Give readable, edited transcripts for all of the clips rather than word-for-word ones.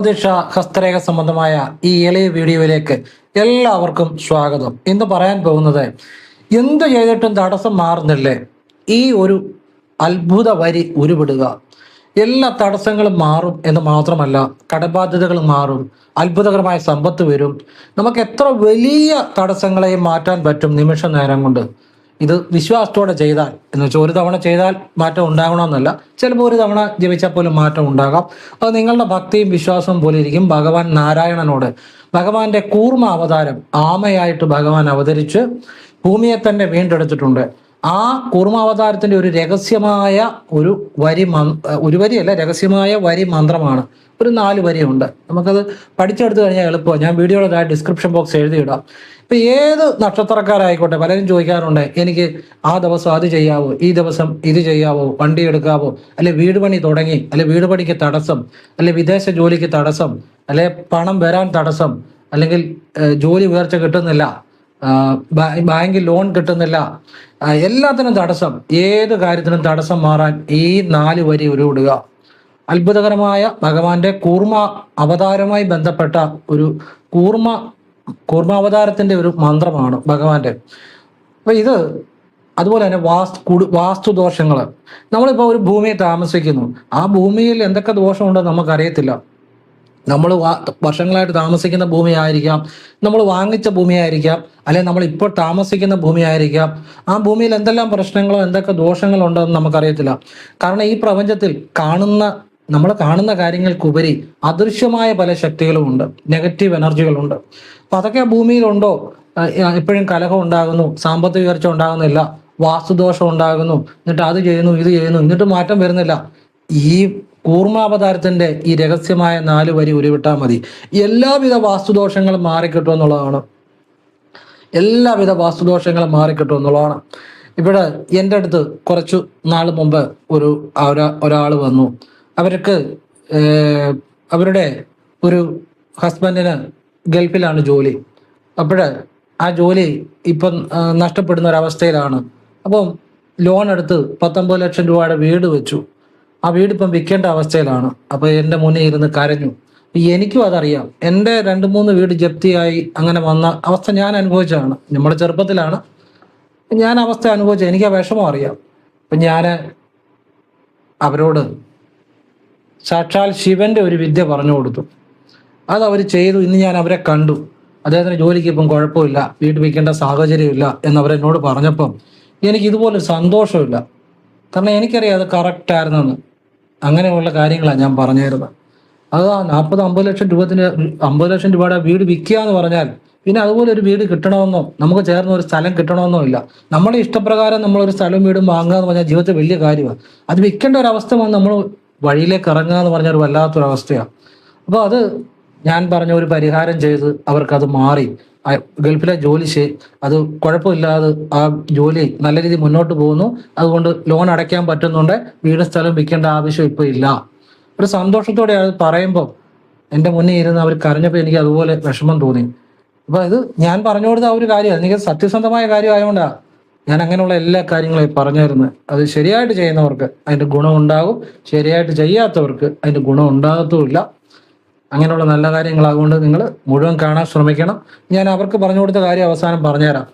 ജ്യോതിഷ ഹസ്തരേഖ സംബന്ധമായ ഈ എളിയ വീഡിയോയിലേക്ക് എല്ലാവർക്കും സ്വാഗതം. ഇന്ന് പറയാൻ പോകുന്നത് എന്ത് ചെയ്തിട്ടും തടസ്സം മാറുന്നില്ലേ, ഈ ഒരു അത്ഭുത വരി ഉരുവിടുക. എല്ലാ തടസ്സങ്ങളും മാറും എന്ന് മാത്രമല്ല, കടബാധ്യതകൾ മാറും, അത്ഭുതകരമായ സമ്പത്ത് വരും. നമുക്ക് എത്ര വലിയ തടസ്സങ്ങളെയും മാറ്റാൻ പറ്റും നിമിഷ നേരം കൊണ്ട്. ഇത് വിശ്വാസത്തോടെ ചെയ്താൽ, എന്ന് വെച്ചാൽ ഒരു തവണ ചെയ്താൽ മാറ്റം ഉണ്ടാകണമെന്നല്ല, ചിലപ്പോൾ ഒരു തവണ ജപിച്ചാൽ പോലും മാറ്റം ഉണ്ടാകാം. അത് നിങ്ങളുടെ ഭക്തിയും വിശ്വാസവും പോലെ ഇരിക്കും. ഭഗവാൻ നാരായണനോട് ഭഗവാന്റെ കൂർമ്മ അവതാരം ആമയായിട്ട് ഭഗവാൻ അവതരിച്ച് ഭൂമിയെ തന്നെ വീണ്ടെടുത്തിട്ടുണ്ട്. ആ കൂർമാവതാരത്തിന്റെ ഒരു രഹസ്യമായ ഒരു വരിയല്ല, രഹസ്യമായ വരി മന്ത്രമാണ്. ഒരു 4 വരിയുണ്ട്. നമുക്കത് പഠിച്ചെടുത്തു കഴിഞ്ഞാൽ എളുപ്പമാണ്. ഞാൻ വീഡിയോയുടെ ഡിസ്ക്രിപ്ഷൻ ബോക്സ് എഴുതിയിടാം. ഇപ്പൊ ഏത് നക്ഷത്രക്കാരായിക്കോട്ടെ, പലരും ചോദിക്കാറുണ്ട്, എനിക്ക് ആ ദിവസം അത് ചെയ്യാവോ, ഈ ദിവസം ഇത് ചെയ്യാവോ, വണ്ടി എടുക്കാവോ, അല്ലെ വീട് പണി തുടങ്ങി, അല്ലെ വീട് പണിക്ക് തടസ്സം, അല്ലെ വിദേശ ജോലിക്ക് തടസ്സം, അല്ലെ പണം വരാൻ തടസ്സം, അല്ലെങ്കിൽ ജോലി ഉയർച്ച കിട്ടുന്നില്ല, ബാങ്കിൽ ലോൺ കിട്ടുന്നില്ല, എല്ലാത്തിനും തടസ്സം, ഏത് കാര്യത്തിനും തടസ്സം മാറാൻ ഈ 4 വരി ഉരുവിടുക. അത്ഭുതകരമായ ഭഗവാന്റെ കൂർമ്മ അവതാരവുമായി ബന്ധപ്പെട്ട ഒരു കൂർമാവതാരത്തിന്റെ ഒരു മന്ത്രമാണ് ഭഗവാന്റെ. അപ്പൊ ഇത് അതുപോലെ തന്നെ വാസ്തുദോഷങ്ങൾ. നമ്മളിപ്പോൾ ഒരു ഭൂമിയിൽ താമസിക്കുന്നു, ആ ഭൂമിയിൽ എന്തൊക്കെ ദോഷമുണ്ടെന്ന് നമുക്കറിയത്തില്ല. നമ്മൾ വർഷങ്ങളായിട്ട് താമസിക്കുന്ന ഭൂമിയായിരിക്കാം, നമ്മൾ വാങ്ങിച്ച ഭൂമിയായിരിക്കാം, അല്ലെങ്കിൽ നമ്മൾ ഇപ്പോൾ താമസിക്കുന്ന ഭൂമിയായിരിക്കാം. ആ ഭൂമിയിൽ എന്തെല്ലാം പ്രശ്നങ്ങളോ എന്തൊക്കെ ദോഷങ്ങളോ എന്ന് നമുക്കറിയത്തില്ല. കാരണം ഈ പ്രപഞ്ചത്തിൽ നമ്മൾ കാണുന്ന കാര്യങ്ങൾക്കുപരി അദൃശ്യമായ പല ശക്തികളും ഉണ്ട്, നെഗറ്റീവ് എനർജികളുണ്ട്. അപ്പൊ അതൊക്കെ ഭൂമിയിലുണ്ടോ? എപ്പോഴും കലഹം ഉണ്ടാകുന്നു, സാമ്പത്തിക ഉയർച്ച ഉണ്ടാകുന്നില്ല, വാസ്തുദോഷം ഉണ്ടാകുന്നു, എന്നിട്ട് അത് ചെയ്യുന്നു ഇത് ചെയ്യുന്നു, എന്നിട്ട് മാറ്റം വരുന്നില്ല. ഈ കൂർമാവതാരത്തിന്റെ ഈ രഹസ്യമായ 4 വരി ഉരുവിട്ടാൽ മതി, എല്ലാവിധ വാസ്തുദോഷങ്ങളും മാറിക്കിട്ടും എന്നുള്ളതാണ്. എല്ലാവിധ വാസ്തുദോഷങ്ങളും മാറിക്കിട്ടും എന്നുള്ളതാണ്. ഇവിടെ എൻ്റെ അടുത്ത് കുറച്ചു നാൾ മുമ്പ് ഒരാൾ വന്നു. അവർക്ക് അവരുടെ ഒരു ഹസ്ബൻഡിന് ഗൾഫിലാണ് ജോലി. അപ്പോൾ ആ ജോലി ഇപ്പം നഷ്ടപ്പെടുന്ന ഒരവസ്ഥയിലാണ്. അപ്പം ലോൺ എടുത്ത് 19 ലക്ഷം രൂപയുടെ വീട് വെച്ചു. ആ വീട് ഇപ്പം വിൽക്കേണ്ട അവസ്ഥയിലാണ്. അപ്പോൾ എൻ്റെ മുന്നിൽ ഇരുന്ന് കരഞ്ഞു. എനിക്കും അതറിയാം, എൻ്റെ 2-3 വീട് ജപ്തിയായി അങ്ങനെ വന്ന അവസ്ഥ ഞാൻ അനുഭവിച്ചതാണ്. നമ്മുടെ ചെറുപ്പത്തിലാണ് ഞാൻ അവസ്ഥ അനുഭവിച്ചത്. എനിക്ക് ആ വിഷമം അറിയാം. അപ്പം ഞാൻ അവരോട് സാക്ഷാൽ ശിവന്റെ ഒരു വിദ്യ പറഞ്ഞു കൊടുത്തു. അത് അവർ ചെയ്തു. ഇന്ന് ഞാൻ അവരെ കണ്ടു. അദ്ദേഹത്തിന് ജോലിക്ക് ഇപ്പം കുഴപ്പമില്ല, വീട് വയ്ക്കേണ്ട സാഹചര്യമില്ല എന്നവരെന്നോട് പറഞ്ഞപ്പം എനിക്ക് ഇതുപോലൊരു സന്തോഷമില്ല. കാരണം എനിക്കറിയാം അത് കറക്റ്റായിരുന്നെന്ന്. അങ്ങനെയുള്ള കാര്യങ്ങളാണ് ഞാൻ പറഞ്ഞിരുന്നത്. അത് 40-50 ലക്ഷം 50 ലക്ഷം രൂപയുടെ വീട് വിൽക്കുക എന്ന് പറഞ്ഞാൽ പിന്നെ അതുപോലെ ഒരു വീട് കിട്ടണമെന്നോ നമുക്ക് ചേർന്ന ഒരു സ്ഥലം കിട്ടണമെന്നോ ഇല്ല. നമ്മുടെ ഇഷ്ടപ്രകാരം നമ്മളൊരു സ്ഥലവും വീടും വാങ്ങുക എന്ന് പറഞ്ഞാൽ ജീവിതത്തിൽ വലിയ കാര്യമാണ്. അത് വിൽക്കേണ്ട ഒരു അവസ്ഥ വന്ന് നമ്മൾ വഴിയിലേക്ക് ഇറങ്ങുക എന്ന് പറഞ്ഞാൽ ഒരു വല്ലാത്തൊരവസ്ഥയാണ്. അപ്പോൾ അത് ഞാൻ പറഞ്ഞ ഒരു പരിഹാരം ചെയ്ത് അവർക്കത് മാറി. ഗൾഫിലെ ജോലി അത് കുഴപ്പമില്ലാതെ ആ ജോലി നല്ല രീതിയിൽ മുന്നോട്ട് പോകുന്നു. അതുകൊണ്ട് ലോൺ അടയ്ക്കാൻ പറ്റുന്നുണ്ട്. വീട് സ്ഥലം വിൽക്കേണ്ട ആവശ്യം ഇപ്പോൾ ഇല്ല. ഒരു സന്തോഷത്തോടെ അത് പറയുമ്പോൾ എൻ്റെ മുന്നിൽ ഇരുന്ന് അവർ കരഞ്ഞപ്പോൾ എനിക്ക് അതുപോലെ വിഷമം തോന്നി. അപ്പോൾ ഇത് ഞാൻ പറഞ്ഞു കൊടുത്ത ആ ഒരു കാര്യമാണ്, എനിക്ക് സത്യസന്ധമായ കാര്യമായതുകൊണ്ടാണ് ഞാൻ അങ്ങനെയുള്ള എല്ലാ കാര്യങ്ങളും പറഞ്ഞു തരുന്നത്. അത് ശരിയായിട്ട് ചെയ്യുന്നവർക്ക് അതിൻ്റെ ഗുണം ഉണ്ടാകും, ശരിയായിട്ട് ചെയ്യാത്തവർക്ക് അതിൻ്റെ ഗുണം ഉണ്ടാകത്തുമില്ല. അങ്ങനെയുള്ള നല്ല കാര്യങ്ങളാകൊണ്ട് നിങ്ങൾ മുഴുവൻ കാണാൻ ശ്രമിക്കണം. ഞാൻ അവർക്ക് പറഞ്ഞു കൊടുത്ത കാര്യം അവസാനം പറഞ്ഞുതരാം.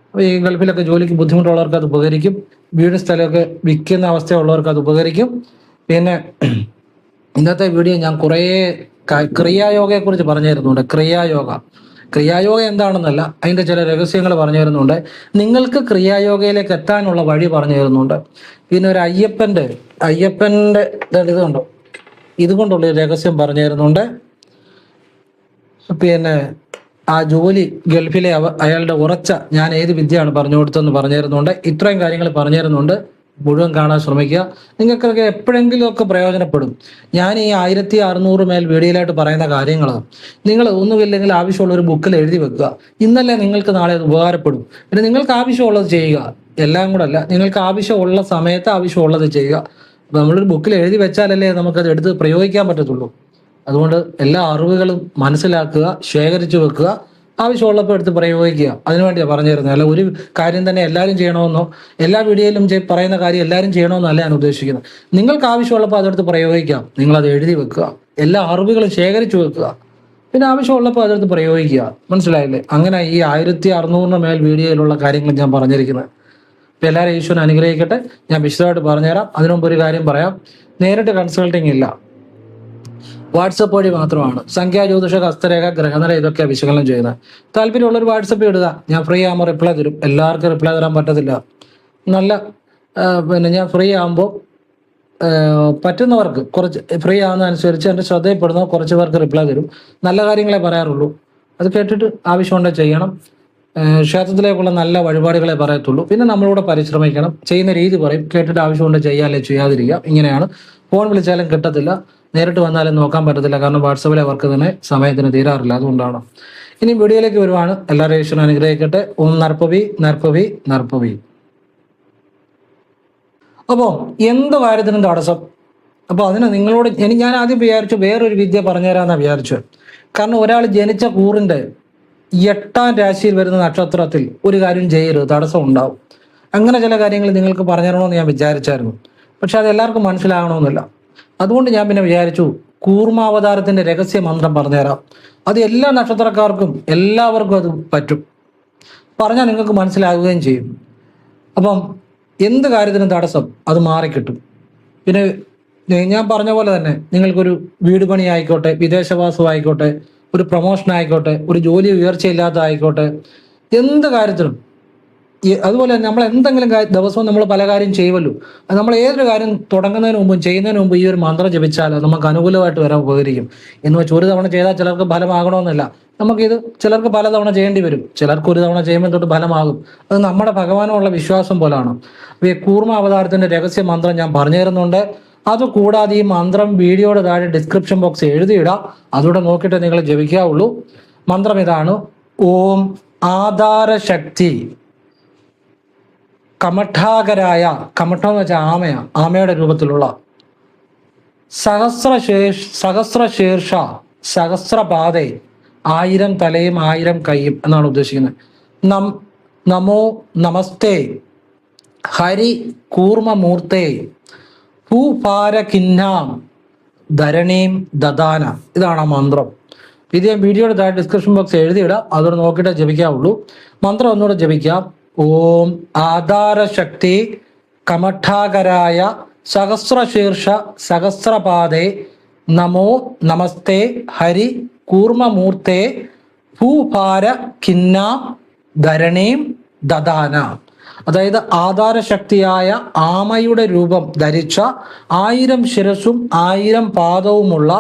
അപ്പോൾ ഈ ഗൾഫിലൊക്കെ ജോലിക്ക് ബുദ്ധിമുട്ടുള്ളവർക്ക് അത് ഉപകരിക്കും, വീട് സ്ഥലമൊക്കെ വിൽക്കുന്ന അവസ്ഥയുള്ളവർക്ക് അത് ഉപകരിക്കും. പിന്നെ ഇന്നത്തെ വീഡിയോ ഞാൻ കുറേ ക്രിയായോഗയെക്കുറിച്ച് പറഞ്ഞു തരുന്നുണ്ട്. ക്രിയായോഗ എന്താണെന്നല്ല, അതിൻ്റെ ചില രഹസ്യങ്ങൾ പറഞ്ഞു തരുന്നുണ്ട്. നിങ്ങൾക്ക് ക്രിയായോഗയിലേക്ക് എത്താനുള്ള വഴി പറഞ്ഞു തരുന്നുണ്ട്. പിന്നെ ഒരു അയ്യപ്പൻ്റെ ഇതുണ്ടോ, ഇതുകൊണ്ടുള്ള രഹസ്യം പറഞ്ഞു തരുന്നുണ്ട്. പിന്നെ ആ ജോലി ഗൾഫിലെ അയാളുടെ ഉറച്ച ഞാൻ ഏത് വിദ്യയാണ് പറഞ്ഞു കൊടുത്തതെന്ന് പറഞ്ഞു തരുന്നുണ്ട്. ഇത്രയും കാര്യങ്ങൾ പറഞ്ഞു തരുന്നുണ്ട്. മുഴുവൻ കാണാൻ ശ്രമിക്കുക. നിങ്ങൾക്കൊക്കെ എപ്പോഴെങ്കിലും ഒക്കെ പ്രയോജനപ്പെടും. ഞാൻ ഈ 1600 മേൽ വീഡിയോയിലായിട്ട് പറയുന്ന കാര്യങ്ങൾ നിങ്ങൾ ഒന്നുമില്ലെങ്കിൽ ആവശ്യമുള്ള ഒരു ബുക്കിൽ എഴുതി വെക്കുക. ഇന്നല്ലേ നിങ്ങൾക്ക് നാളെ അത് ഉപകാരപ്പെടും. പിന്നെ നിങ്ങൾക്ക് ആവശ്യമുള്ളത് ചെയ്യുക, എല്ലാം കൂടെ അല്ല, നിങ്ങൾക്ക് ആവശ്യമുള്ള സമയത്ത് ആവശ്യമുള്ളത് ചെയ്യുക. അപ്പം നമ്മളൊരു ബുക്കിൽ എഴുതി വെച്ചാലല്ലേ നമുക്കത് എടുത്ത് പ്രയോഗിക്കാൻ പറ്റത്തുള്ളൂ. അതുകൊണ്ട് എല്ലാ അറിവുകളും മനസ്സിലാക്കുക, ശേഖരിച്ചു വെക്കുക, ആവശ്യമുള്ളപ്പോൾ എടുത്ത് പ്രയോഗിക്കുക. അതിനുവേണ്ടിയാണ് പറഞ്ഞു തരുന്നത്. അല്ല ഒരു കാര്യം തന്നെ എല്ലാവരും ചെയ്യണമെന്നോ, എല്ലാ വീഡിയോയിലും പറയുന്ന കാര്യം എല്ലാവരും ചെയ്യണമെന്നല്ല ഞാൻ ഉദ്ദേശിക്കുന്നത്. നിങ്ങൾക്ക് ആവശ്യമുള്ളപ്പോൾ അതെടുത്ത് പ്രയോഗിക്കാം. നിങ്ങളത് എഴുതി വെക്കുക. എല്ലാ അറിവുകളും ശേഖരിച്ചു വെക്കുക, പിന്നെ ആവശ്യമുള്ളപ്പോൾ അതെടുത്ത് പ്രയോഗിക്കുക. മനസ്സിലായില്ലേ? അങ്ങനെ ഈ 1600 മേൽ വീഡിയോയിലുള്ള കാര്യങ്ങൾ ഞാൻ പറഞ്ഞിരിക്കുന്നത്. അപ്പോൾ എല്ലാവരും ഈശ്വരൻ അനുഗ്രഹിക്കട്ടെ. ഞാൻ വിശദമായിട്ട് പറഞ്ഞുതരാം. അതിനുമുമ്പ് ഒരു കാര്യം പറയാം, നേരിട്ട് കൺസൾട്ടിങ് ഇല്ല, വാട്സപ്പ് വഴി മാത്രമാണ്. സംഖ്യാജ്യോതിഷ, ഹസ്തരേഖ, ഗ്രഹനില ഇതൊക്കെ വിശകലനം ചെയ്യുന്നത്. താല്പര്യമുള്ളൊരു വാട്സപ്പ് ഇടുക, ഞാൻ ഫ്രീ ആകുമ്പോൾ റിപ്ലൈ തരും. എല്ലാവർക്കും റിപ്ലൈ തരാൻ പറ്റത്തില്ല. നല്ല പിന്നെ ഞാൻ ഫ്രീ ആകുമ്പോൾ പറ്റുന്നവർക്ക്, കുറച്ച് ഫ്രീ ആവുന്നതനുസരിച്ച് എൻ്റെ ശ്രദ്ധയിൽപ്പെടുന്ന കുറച്ച് പേർക്ക് റിപ്ലൈ തരും. നല്ല കാര്യങ്ങളെ പറയാറുള്ളൂ. അത് കേട്ടിട്ട് ആവശ്യമുണ്ടെങ്കിൽ ചെയ്യണം. ക്ഷേത്രത്തിലേക്കുള്ള നല്ല വഴിപാടുകളെ പറയത്തുള്ളൂ. പിന്നെ നമ്മളൂടെ പരിശ്രമിക്കണം. ചെയ്യുന്ന രീതി പറയും, കേട്ടിട്ട് ആവശ്യമുണ്ടെങ്കിൽ ചെയ്യാല്ലേ ചെയ്യാതിരിക്കുക. ഇങ്ങനെയാണ്. ഫോൺ വിളിച്ചാലും കിട്ടത്തില്ല, നേരിട്ട് വന്നാലും നോക്കാൻ പറ്റത്തില്ല. കാരണം വാട്സപ്പിലെ വർക്ക് തന്നെ സമയത്തിന് തീരാറില്ല. അതുകൊണ്ടാണ്. ഇനി വീഡിയോയിലേക്ക് വരുവാണ്. എല്ലാവരും ഈശ്വരൻ അനുഗ്രഹിക്കട്ടെ. ഓം നർപ്പവി നർപ്പവി നർപ്പവി. അപ്പോൾ എന്ത് കാര്യത്തിനും തടസ്സം. അപ്പോൾ അതിന് നിങ്ങളോട് ഞാൻ ആദ്യം വിചാരിച്ചു വേറൊരു വിദ്യ പറഞ്ഞുതരാമെന്നാണ് വിചാരിച്ചു. കാരണം ഒരാൾ ജനിച്ച കൂറിൻ്റെ 8ാം രാശിയിൽ വരുന്ന നക്ഷത്രത്തിൽ ഒരു കാര്യം ചെയ്യരുത്, തടസ്സം ഉണ്ടാവും. അങ്ങനെ ചില കാര്യങ്ങൾ നിങ്ങൾക്ക് പറഞ്ഞു തരണമെന്ന് ഞാൻ വിചാരിച്ചായിരുന്നു. പക്ഷെ അത് എല്ലാവർക്കും മനസ്സിലാകണമെന്നില്ല. അതുകൊണ്ട് ഞാൻ പിന്നെ വിചാരിച്ചു കൂർമാവതാരത്തിൻ്റെ രഹസ്യ മന്ത്രം പറഞ്ഞുതരാം. അത് എല്ലാ നക്ഷത്രക്കാർക്കും എല്ലാവർക്കും അത് പറ്റും, പറഞ്ഞാൽ നിങ്ങൾക്ക് മനസ്സിലാകുകയും ചെയ്യും. അപ്പം എന്ത് കാര്യത്തിനും തടസ്സം അത് മാറിക്കിട്ടും. പിന്നെ ഞാൻ പറഞ്ഞ പോലെ തന്നെ നിങ്ങൾക്കൊരു വീട് പണി ആയിക്കോട്ടെ, വിദേശവാസം ആയിക്കോട്ടെ, ഒരു പ്രൊമോഷൻ ആയിക്കോട്ടെ, ഒരു ജോലി ഉയർച്ചയില്ലാത്ത ആയിക്കോട്ടെ, എന്ത് കാര്യത്തിനും. അതുപോലെ തന്നെ നമ്മൾ എന്തെങ്കിലും ദിവസവും നമ്മൾ പല കാര്യം ചെയ്യുമല്ലോ. നമ്മൾ ഏതൊരു കാര്യം തുടങ്ങുന്നതിന് മുമ്പും ചെയ്യുന്നതിന് മുമ്പ് ഈ ഒരു മന്ത്രം ജപിച്ചാൽ നമുക്ക് അനുകൂലമായിട്ട് വരാൻ ഉപകരിക്കും. എന്ന് വെച്ചാൽ ഒരു തവണ ചെയ്താൽ ചിലർക്ക് ഫലമാകണമെന്നില്ല. നമുക്കിത് ചിലർക്ക് പലതവണ ചെയ്യേണ്ടി വരും, ചിലർക്ക് ഒരു തവണ ചെയ്യുമ്പോൾ തൊട്ട് ഫലമാകും. അത് നമ്മുടെ ഭഗവാനുള്ള വിശ്വാസം പോലാണ്. അപ്പോൾ ഈ കൂർമ്മ അവതാരത്തിൻ്റെ രഹസ്യ മന്ത്രം ഞാൻ പറഞ്ഞു തരുന്നുണ്ട്. അതുകൂടാതെ ഈ മന്ത്രം വീഡിയോയുടെ താഴെ ഡിസ്ക്രിപ്ഷൻ ബോക്സ് എഴുതിയിടാം, അതുകൂടെ നോക്കിയിട്ട് നിങ്ങൾ ജപിക്കാവുള്ളൂ. മന്ത്രം ഇതാണ്: ഓം ആധാരശക്തി കമഠാകരായ, കമഠം എന്ന് വെച്ചാൽ ആമയുടെ രൂപത്തിലുള്ള, സഹസ്രശീർഷ സഹസ്രപാദേ, 1000 തലയും 1000 കൈയും എന്നാണ് ഉദ്ദേശിക്കുന്നത്. നമോ നമസ്തേ ഹരി കൂർമ്മമൂർത്തേ ഭൂപാരഖിന്നാം ധരണീം ദദാന. ഇതാണ് ആ മന്ത്രം. ഇത് ഞാൻ വീഡിയോയുടെ താഴെ ഡിസ്ക്രിപ്ഷൻ ബോക്സ് എഴുതിയിടാം, അതോടെ നോക്കിയിട്ട് ജപിക്കാവുള്ളൂ. മന്ത്രം ഒന്നുകൂടെ ജപിക്കാം: ഓം ആധാരശക്തി കമഠാകരായ സഹസ്രശീർഷ സഹസ്രപാദേ നമോ നമസ്തേ ഹരി കൂർമ്മമൂർത്തേ ഭൂഭാര ഖിന്നാം ധരണീം ദദാന. അതായത് ആധാരശക്തിയായ ആമയുടെ രൂപം ധരിച്ച 1000 ശിരസും 1000 പാദവുമുള്ള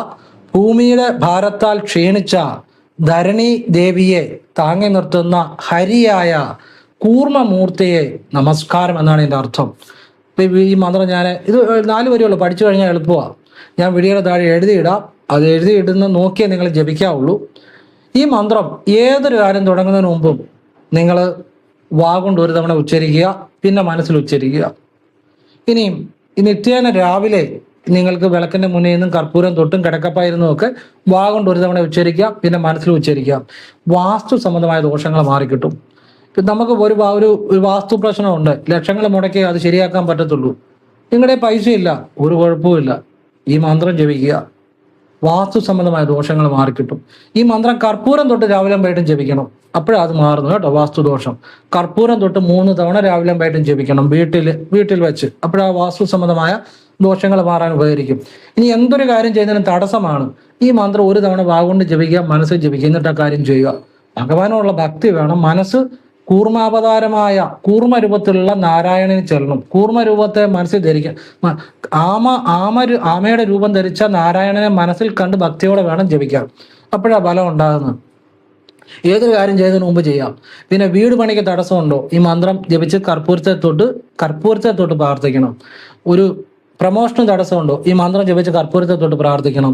ഭൂമിയുടെ ഭാരത്താൽ ക്ഷീണിച്ച ധരണി ദേവിയെ താങ്ങി നിർത്തുന്ന ഹരിയായ കൂർമ്മമൂർത്തിയെ നമസ്കാരം എന്നാണ് എൻ്റെ അർത്ഥം. ഈ മന്ത്രം ഇത് 4 വരെയുള്ളൂ, പഠിച്ചു കഴിഞ്ഞാൽ എളുപ്പമാണ്. ഞാൻ വീഡിയോയുടെ താഴെ എഴുതിയിടാം, അത് എഴുതിയിടുന്ന നോക്കിയേ നിങ്ങൾ ജപിക്കാവുള്ളൂ. ഈ മന്ത്രം ഏതൊരു കാര്യം തുടങ്ങുന്നതിന് മുമ്പും നിങ്ങൾ വാഗുകൊണ്ട് ഒരു തവണ ഉച്ചരിക്കുക, പിന്നെ മനസ്സിൽ ഉച്ചരിക്കുക. ഇനിയും ഈ നിത്യേന രാവിലെ നിങ്ങൾക്ക് വിളക്കിൻ്റെ മുന്നിൽ നിന്നും കർപ്പൂരം തൊട്ടും കിടക്കപ്പായിരുന്നും ഒക്കെ വാഗുകൊണ്ട് ഒരു തവണ ഉച്ചരിക്കുക, പിന്നെ മനസ്സിൽ ഉച്ചരിക്കുക. വാസ്തു സംബന്ധമായ ദോഷങ്ങൾ മാറിക്കിട്ടും. ഇപ്പം നമുക്ക് ഒരു വാസ്തു പ്രശ്നമുണ്ട്, ലക്ഷങ്ങൾ മുടക്കി അത് ശരിയാക്കാൻ പറ്റത്തുള്ളൂ. നിങ്ങളുടെ പൈസ ഇല്ല, ഒരു കുഴപ്പമില്ല, ഈ മന്ത്രം ജപിക്കുക, വാസ്തു സംബന്ധമായ ദോഷങ്ങൾ മാറിക്കിട്ടും. ഈ മന്ത്രം കർപ്പൂരം തൊട്ട് രാവിലെ വൈകിട്ടും ജപിക്കണം, അപ്പോഴാണ് അത് മാറുന്നു കേട്ടോ. വാസ്തുദോഷം കർപ്പൂരം തൊട്ട് 3 തവണ രാവിലെ വൈകിട്ടും ജപിക്കണം വീട്ടിൽ വെച്ച്, അപ്പോഴാ വാസ്തു സംബന്ധമായ ദോഷങ്ങൾ മാറാൻ ഉപകരിക്കും. ഇനി എന്തൊരു കാര്യം ചെയ്യുന്നതിനും തടസ്സമാണ്, ഈ മന്ത്രം ഒരു തവണ വാഗുകൊണ്ട് ജപിക്കുക, മനസ്സിൽ ജപിക്കുക, എന്നിട്ട് ആ കാര്യം ചെയ്യുക. ഭഗവാനുള്ള ഭക്തി വേണം. മനസ്സ് കൂർമാവതാരമായ കൂർമ്മരൂപത്തിലുള്ള നാരായണന് ചെല്ലണം. കൂർമ്മരൂപത്തെ മനസ്സിൽ ധരിക്കാം. ആമയുടെ രൂപം ധരിച്ച നാരായണനെ മനസ്സിൽ കണ്ട് ഭക്തിയോടെ വേണം ജപിക്കാൻ, അപ്പോഴാണ് ഫലം ഉണ്ടാകുന്നത്. ഏതൊരു കാര്യം ചെയ്യുന്നതിന് മുമ്പ് ചെയ്യാം. പിന്നെ വീട് പണിക്ക് തടസ്സമുണ്ടോ, ഈ മന്ത്രം ജപിച്ച് കർപ്പൂരത്തെ തൊട്ട് പ്രാർത്ഥിക്കണം. ഒരു പ്രമോഷന് തടസ്സമുണ്ടോ, ഈ മന്ത്രം ജപിച്ച് കർപ്പൂരത്തെ തൊട്ട് പ്രാർത്ഥിക്കണം.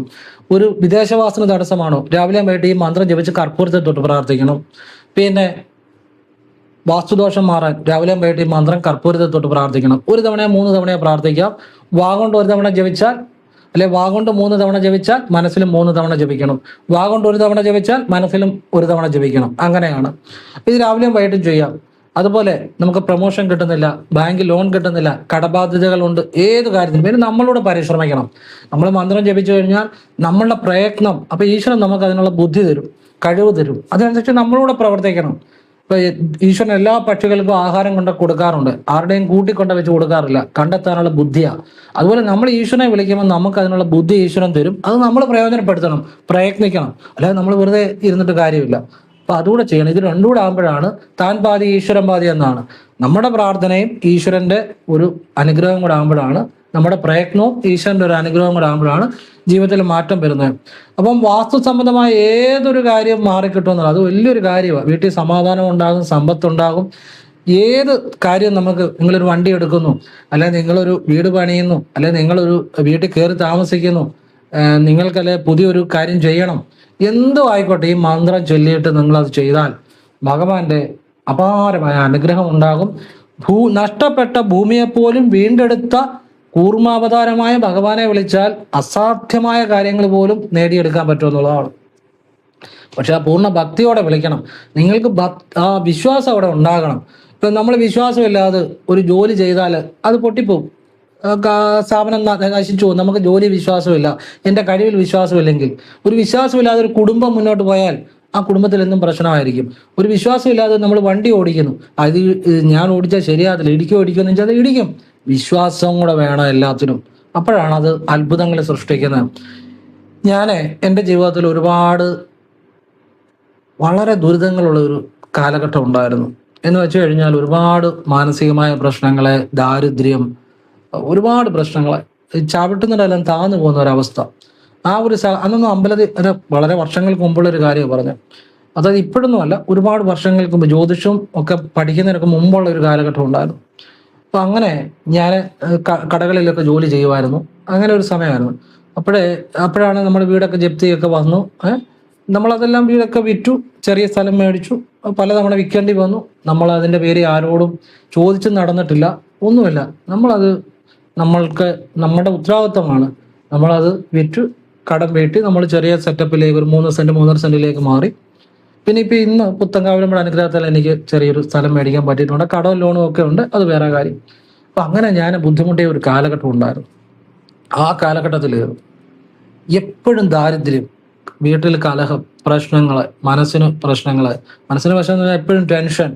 ഒരു വിദേശവാസത്തിന് തടസ്സമാണോ, രാവിലെ വൈകിട്ട് ഈ മന്ത്രം ജപിച്ച് കർപ്പൂരത്തെ തൊട്ട് പ്രാർത്ഥിക്കണം. പിന്നെ വാസ്തുദോഷം മാറാൻ രാവിലെ വൈകിട്ട് ഈ മന്ത്രം കർപ്പൂരത്തെ തൊട്ട് പ്രാർത്ഥിക്കണം. 1 തവണയോ 3 തവണയോ പ്രാർത്ഥിക്കാം. വാഗുകൊണ്ട് 1 തവണ ജപിച്ചാൽ, അല്ലെ വാഗുകൊണ്ട് 3 തവണ ജപിച്ചാൽ മനസ്സിലും 3 തവണ ജപിക്കണം. വാഗുകൊണ്ട് 1 തവണ ജപിച്ചാൽ മനസ്സിലും 1 തവണ ജപിക്കണം. അങ്ങനെയാണ്. ഇത് രാവിലെയും വൈകിട്ടും ചെയ്യാം. അതുപോലെ നമുക്ക് പ്രൊമോഷൻ കിട്ടുന്നില്ല, ബാങ്ക് ലോൺ കിട്ടുന്നില്ല, കടബാധ്യതകളുണ്ട്, ഏത് കാര്യത്തിനും പിന്നെ നമ്മളോട് പരിശ്രമിക്കണം. നമ്മൾ മന്ത്രം ജപിച്ചു കഴിഞ്ഞാൽ നമ്മളുടെ പ്രയത്നം, അപ്പൊ ഈശ്വരൻ നമുക്ക് അതിനുള്ള ബുദ്ധി തരും, കഴിവ് തരും, അതിനനുസരിച്ച് നമ്മളോട് പ്രവർത്തിക്കണം. ഇപ്പൊ ഈശ്വരൻ എല്ലാ പക്ഷികൾക്കും ആഹാരം കൊണ്ട് കൊടുക്കാറുണ്ട്, ആരുടെയും കൂട്ടിക്കൊണ്ട് വെച്ച് കൊടുക്കാറില്ല, കണ്ടെത്താനുള്ള ബുദ്ധിയാ. അതുപോലെ നമ്മൾ ഈശ്വരനെ വിളിക്കുമ്പോൾ നമുക്ക് അതിനുള്ള ബുദ്ധി ഈശ്വരൻ തരും, അത് നമ്മൾ പ്രയോജനപ്പെടുത്തണം, പ്രയത്നിക്കണം. അല്ലാതെ നമ്മൾ വെറുതെ ഇരുന്നിട്ട് കാര്യമില്ല. അപ്പൊ അതുകൂടെ ചെയ്യണം. ഇത് രണ്ടും കൂടെ ആകുമ്പോഴാണ് താൻ പാതി ഈശ്വരൻ പാതി എന്നാണ്. നമ്മുടെ പ്രാർത്ഥനയും ഈശ്വരന്റെ ഒരു അനുഗ്രഹം കൂടെ ആകുമ്പോഴാണ്, നമ്മുടെ പ്രയത്നവും ഈശ്വരന്റെ ഒരു അനുഗ്രഹം കൂടെ ആകുമ്പോഴാണ് ജീവിതത്തിൽ മാറ്റം വരുന്നത്. അപ്പം വാസ്തു സംബന്ധമായ ഏതൊരു കാര്യം മാറിക്കിട്ടുമെന്നുള്ളത് അത് വലിയൊരു കാര്യമാണ്. വീട്ടിൽ സമാധാനം ഉണ്ടാകും, സമ്പത്തുണ്ടാകും. ഏത് കാര്യം നമുക്ക്, നിങ്ങളൊരു വണ്ടി എടുക്കുന്നു, അല്ലെങ്കിൽ നിങ്ങളൊരു വീട് പണിയുന്നു, അല്ലെങ്കിൽ നിങ്ങളൊരു വീട്ടിൽ കയറി താമസിക്കുന്നു, നിങ്ങൾക്കല്ലെ പുതിയൊരു കാര്യം ചെയ്യണം, എന്തോ ആയിക്കോട്ടെ, ഈ മന്ത്രം ചൊല്ലിയിട്ട് നിങ്ങളത് ചെയ്താൽ ഭഗവാന്റെ അപാരമായ അനുഗ്രഹം ഉണ്ടാകും. നഷ്ടപ്പെട്ട ഭൂമിയെപ്പോലും വീണ്ടെടുത്ത കൂർമാവതാരമായ ഭഗവാനെ വിളിച്ചാൽ അസാധ്യമായ കാര്യങ്ങൾ പോലും നേടിയെടുക്കാൻ പറ്റുമെന്നുള്ളതാണ്. പക്ഷെ ആ പൂർണ്ണ ഭക്തിയോടെ വിളിക്കണം. നിങ്ങൾക്ക് ആ വിശ്വാസം അവിടെ ഉണ്ടാകണം. ഇപ്പം നമ്മൾ വിശ്വാസമില്ലാതെ ഒരു ജോലി ചെയ്താൽ അത് പൊട്ടിപ്പോവും, സ്ഥാപനം നശിച്ചു പോകും. നമുക്ക് ജോലി വിശ്വാസമില്ല, എൻ്റെ കഴിവിൽ വിശ്വാസമില്ലെങ്കിൽ, ഒരു വിശ്വാസമില്ലാതെ ഒരു കുടുംബം മുന്നോട്ട് പോയാൽ ആ കുടുംബത്തിൽ എന്നും പ്രശ്നമായിരിക്കും. ഒരു വിശ്വാസമില്ലാതെ നമ്മൾ വണ്ടി ഓടിക്കുന്നു, അത് ഞാൻ ഓടിച്ചാൽ ശരിയാകത്തില്ല, ഇടിക്കുമെന്ന് വെച്ചാൽ അത് ഇടിക്കും. വിശ്വാസം കൂടെ വേണം എല്ലാത്തിനും, അപ്പോഴാണ് അത് അത്ഭുതങ്ങൾ സൃഷ്ടിക്കുന്നത്. ഞാൻ എൻ്റെ ജീവിതത്തിൽ ഒരുപാട് വളരെ ദുരിതങ്ങളുള്ള ഒരു കാലഘട്ടം ഉണ്ടായിരുന്നു. എന്ന് വെച്ച് കഴിഞ്ഞാൽ ഒരുപാട് മാനസികമായ പ്രശ്നങ്ങളെ, ദാരിദ്ര്യം, ഒരുപാട് പ്രശ്നങ്ങളെ, ചവിട്ടുന്നിടെല്ലാം താന്നു പോകുന്ന ഒരവസ്ഥ. ആ ഒരു അന്നൊന്നും അമ്പലത്തിൽ വളരെ വർഷങ്ങൾക്ക് മുമ്പുള്ളൊരു കാര്യമാണ് പറഞ്ഞത്. അതായത് ഇപ്പോഴൊന്നും അല്ല, ഒരുപാട് വർഷങ്ങൾക്ക് മുമ്പ് ജ്യോതിഷം ഒക്കെ പഠിക്കുന്നതിനൊക്കെ മുമ്പുള്ള ഒരു കാലഘട്ടം ഉണ്ടായിരുന്നു. അപ്പൊ അങ്ങനെ ഞാൻ കടകളിലൊക്കെ ജോലി ചെയ്യുമായിരുന്നു. അങ്ങനെ ഒരു സമയമായിരുന്നു. അപ്പോഴാണ് നമ്മുടെ വീടൊക്കെ ജപ്തിയൊക്കെ വന്നു. നമ്മളതെല്ലാം വീടൊക്കെ വിറ്റു, ചെറിയ സ്ഥലം മേടിച്ചു, പലതവണ വിൽക്കേണ്ടി വന്നു. നമ്മൾ അതിൻ്റെ പേര് ആരോടും ചോദിച്ച് നടന്നിട്ടില്ല, ഒന്നുമില്ല. നമ്മൾക്ക് നമ്മുടെ ഉത്തരവാദിത്തമാണ്. നമ്മളത് വിറ്റു കടം വീട്ടി നമ്മൾ ചെറിയ സെറ്റപ്പിലേക്ക് ഒരു 3 സെന്റ് 3.5 സെന്റിലേക്ക് മാറി. പിന്നെ ഇപ്പം ഇന്ന് പുത്തങ്കാവിലമ്മയുടെ അനുഗ്രഹത്തിൽ എനിക്ക് ചെറിയൊരു സ്ഥലം മേടിക്കാൻ പറ്റിയിട്ടുണ്ട്, കടവും ലോണും ഒക്കെ ഉണ്ട്, അത് വേറെ കാര്യം. അപ്പം അങ്ങനെ ഞാൻ ബുദ്ധിമുട്ടിയ ഒരു കാലഘട്ടം ഉണ്ടായിരുന്നു. ആ കാലഘട്ടത്തിൽ എപ്പോഴും ദാരിദ്ര്യം, വീട്ടിൽ കലഹം, പ്രശ്നങ്ങൾ, മനസ്സിന് പ്രശ്നം, എപ്പോഴും ടെൻഷൻ,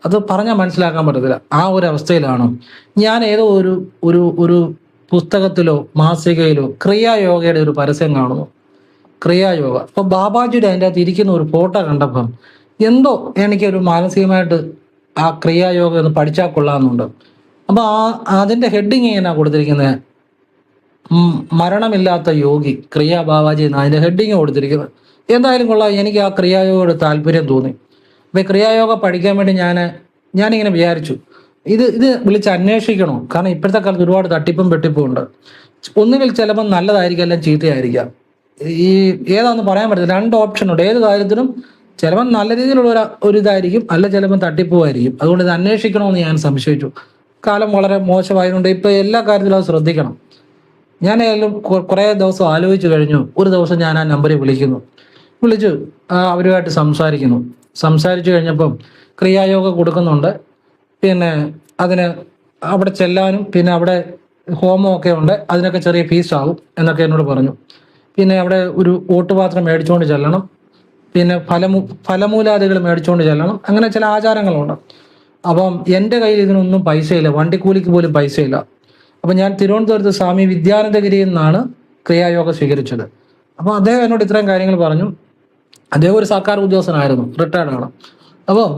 അത് പറഞ്ഞാൽ മനസ്സിലാക്കാൻ പറ്റത്തില്ല. ആ ഒരു അവസ്ഥയിലാണ് ഞാൻ ഏതോ ഒരു പുസ്തകത്തിലോ മാസികയിലോ ക്രിയായോഗയുടെ ഒരു പരസ്യം കാണുന്നു. ക്രിയായോഗ. അപ്പൊ ബാബാജിയുടെ അതിൻ്റെ അകത്ത് ഇരിക്കുന്ന ഒരു ഫോട്ടോ കണ്ടപ്പം എന്തോ എനിക്കൊരു മാനസികമായിട്ട് ആ ക്രിയായോഗ ഒന്ന് പഠിച്ചാൽ കൊള്ളാമെന്നുണ്ട്. അപ്പൊ അതിന്റെ ഹെഡിങ് എങ്ങനെയാ കൊടുത്തിരിക്കുന്നത്, മരണമില്ലാത്ത യോഗി ക്രിയാ ബാബാജി എന്ന് അതിന്റെ ഹെഡിങ് കൊടുത്തിരിക്കുന്നത്. എന്തായാലും കൊള്ളാം, എനിക്ക് ആ ക്രിയായോഗയോട് താല്പര്യം തോന്നി. അപ്പൊ ക്രിയായോഗ പഠിക്കാൻ വേണ്ടി ഞാനിങ്ങനെ വിചാരിച്ചു, ഇത് വിളിച്ച് അന്വേഷിക്കണോ? കാരണം ഇപ്പോഴത്തെ കാലത്ത് ഒരുപാട് തട്ടിപ്പും വെട്ടിപ്പും ഉണ്ട്. ഒന്നുകിൽ ചിലപ്പോൾ നല്ലതായിരിക്കും, എല്ലാം ചീത്തയായിരിക്കാം. ഈ ഏതാണെന്ന് പറയാൻ പറ്റില്ല, 2 ഓപ്ഷൻ ഉണ്ട്. ഏത് കാര്യത്തിനും ചിലപ്പോൾ നല്ല രീതിയിലുള്ള ഒരു ഇതായിരിക്കും, അല്ല ചിലപ്പോൾ തട്ടിപ്പുമായിരിക്കും. അതുകൊണ്ട് ഇത് അന്വേഷിക്കണമെന്ന് ഞാൻ സംശയിച്ചു. കാലം വളരെ മോശമായതുകൊണ്ട് ഇപ്പൊ എല്ലാ കാര്യത്തിലും അത് ശ്രദ്ധിക്കണം. ഞാനായാലും കുറേ ദിവസം ആലോചിച്ച് കഴിഞ്ഞു. ഒരു ദിവസം ഞാൻ ആ നമ്പറിൽ വിളിച്ചു അവരുമായിട്ട് സംസാരിച്ചു കഴിഞ്ഞപ്പം ക്രിയായോഗ കൊടുക്കുന്നുണ്ട്, പിന്നെ അതിന് അവിടെ ചെല്ലാനും പിന്നെ അവിടെ ഹോമമൊക്കെ ഉണ്ട്, അതിനൊക്കെ ചെറിയ ഫീസ് ആകും എന്നൊക്കെ എന്നോട് പറഞ്ഞു. പിന്നെ അവിടെ ഒരു ഓട്ടുപാത്രം മേടിച്ചുകൊണ്ട് ചെല്ലണം, പിന്നെ ഫലമൂലാദികൾ മേടിച്ചുകൊണ്ട് ചെല്ലണം, അങ്ങനെ ചില ആചാരങ്ങളുണ്ട്. അപ്പം എൻ്റെ കയ്യിൽ ഇതിനൊന്നും പൈസയില്ല, വണ്ടിക്കൂലിക്ക് പോലും പൈസയില്ല. അപ്പം ഞാൻ തിരുവനന്തപുരത്ത് സ്വാമി വിദ്യാനന്ദഗിരിയിൽ നിന്നാണ് ക്രിയായോഗ സ്വീകരിച്ചത്. അപ്പോൾ അദ്ദേഹം എന്നോട് ഇത്രയും കാര്യങ്ങൾ പറഞ്ഞു. അദ്ദേഹം ഒരു സർക്കാർ ഉദ്യോഗസ്ഥനായിരുന്നു, റിട്ടയർഡാണ്. അപ്പം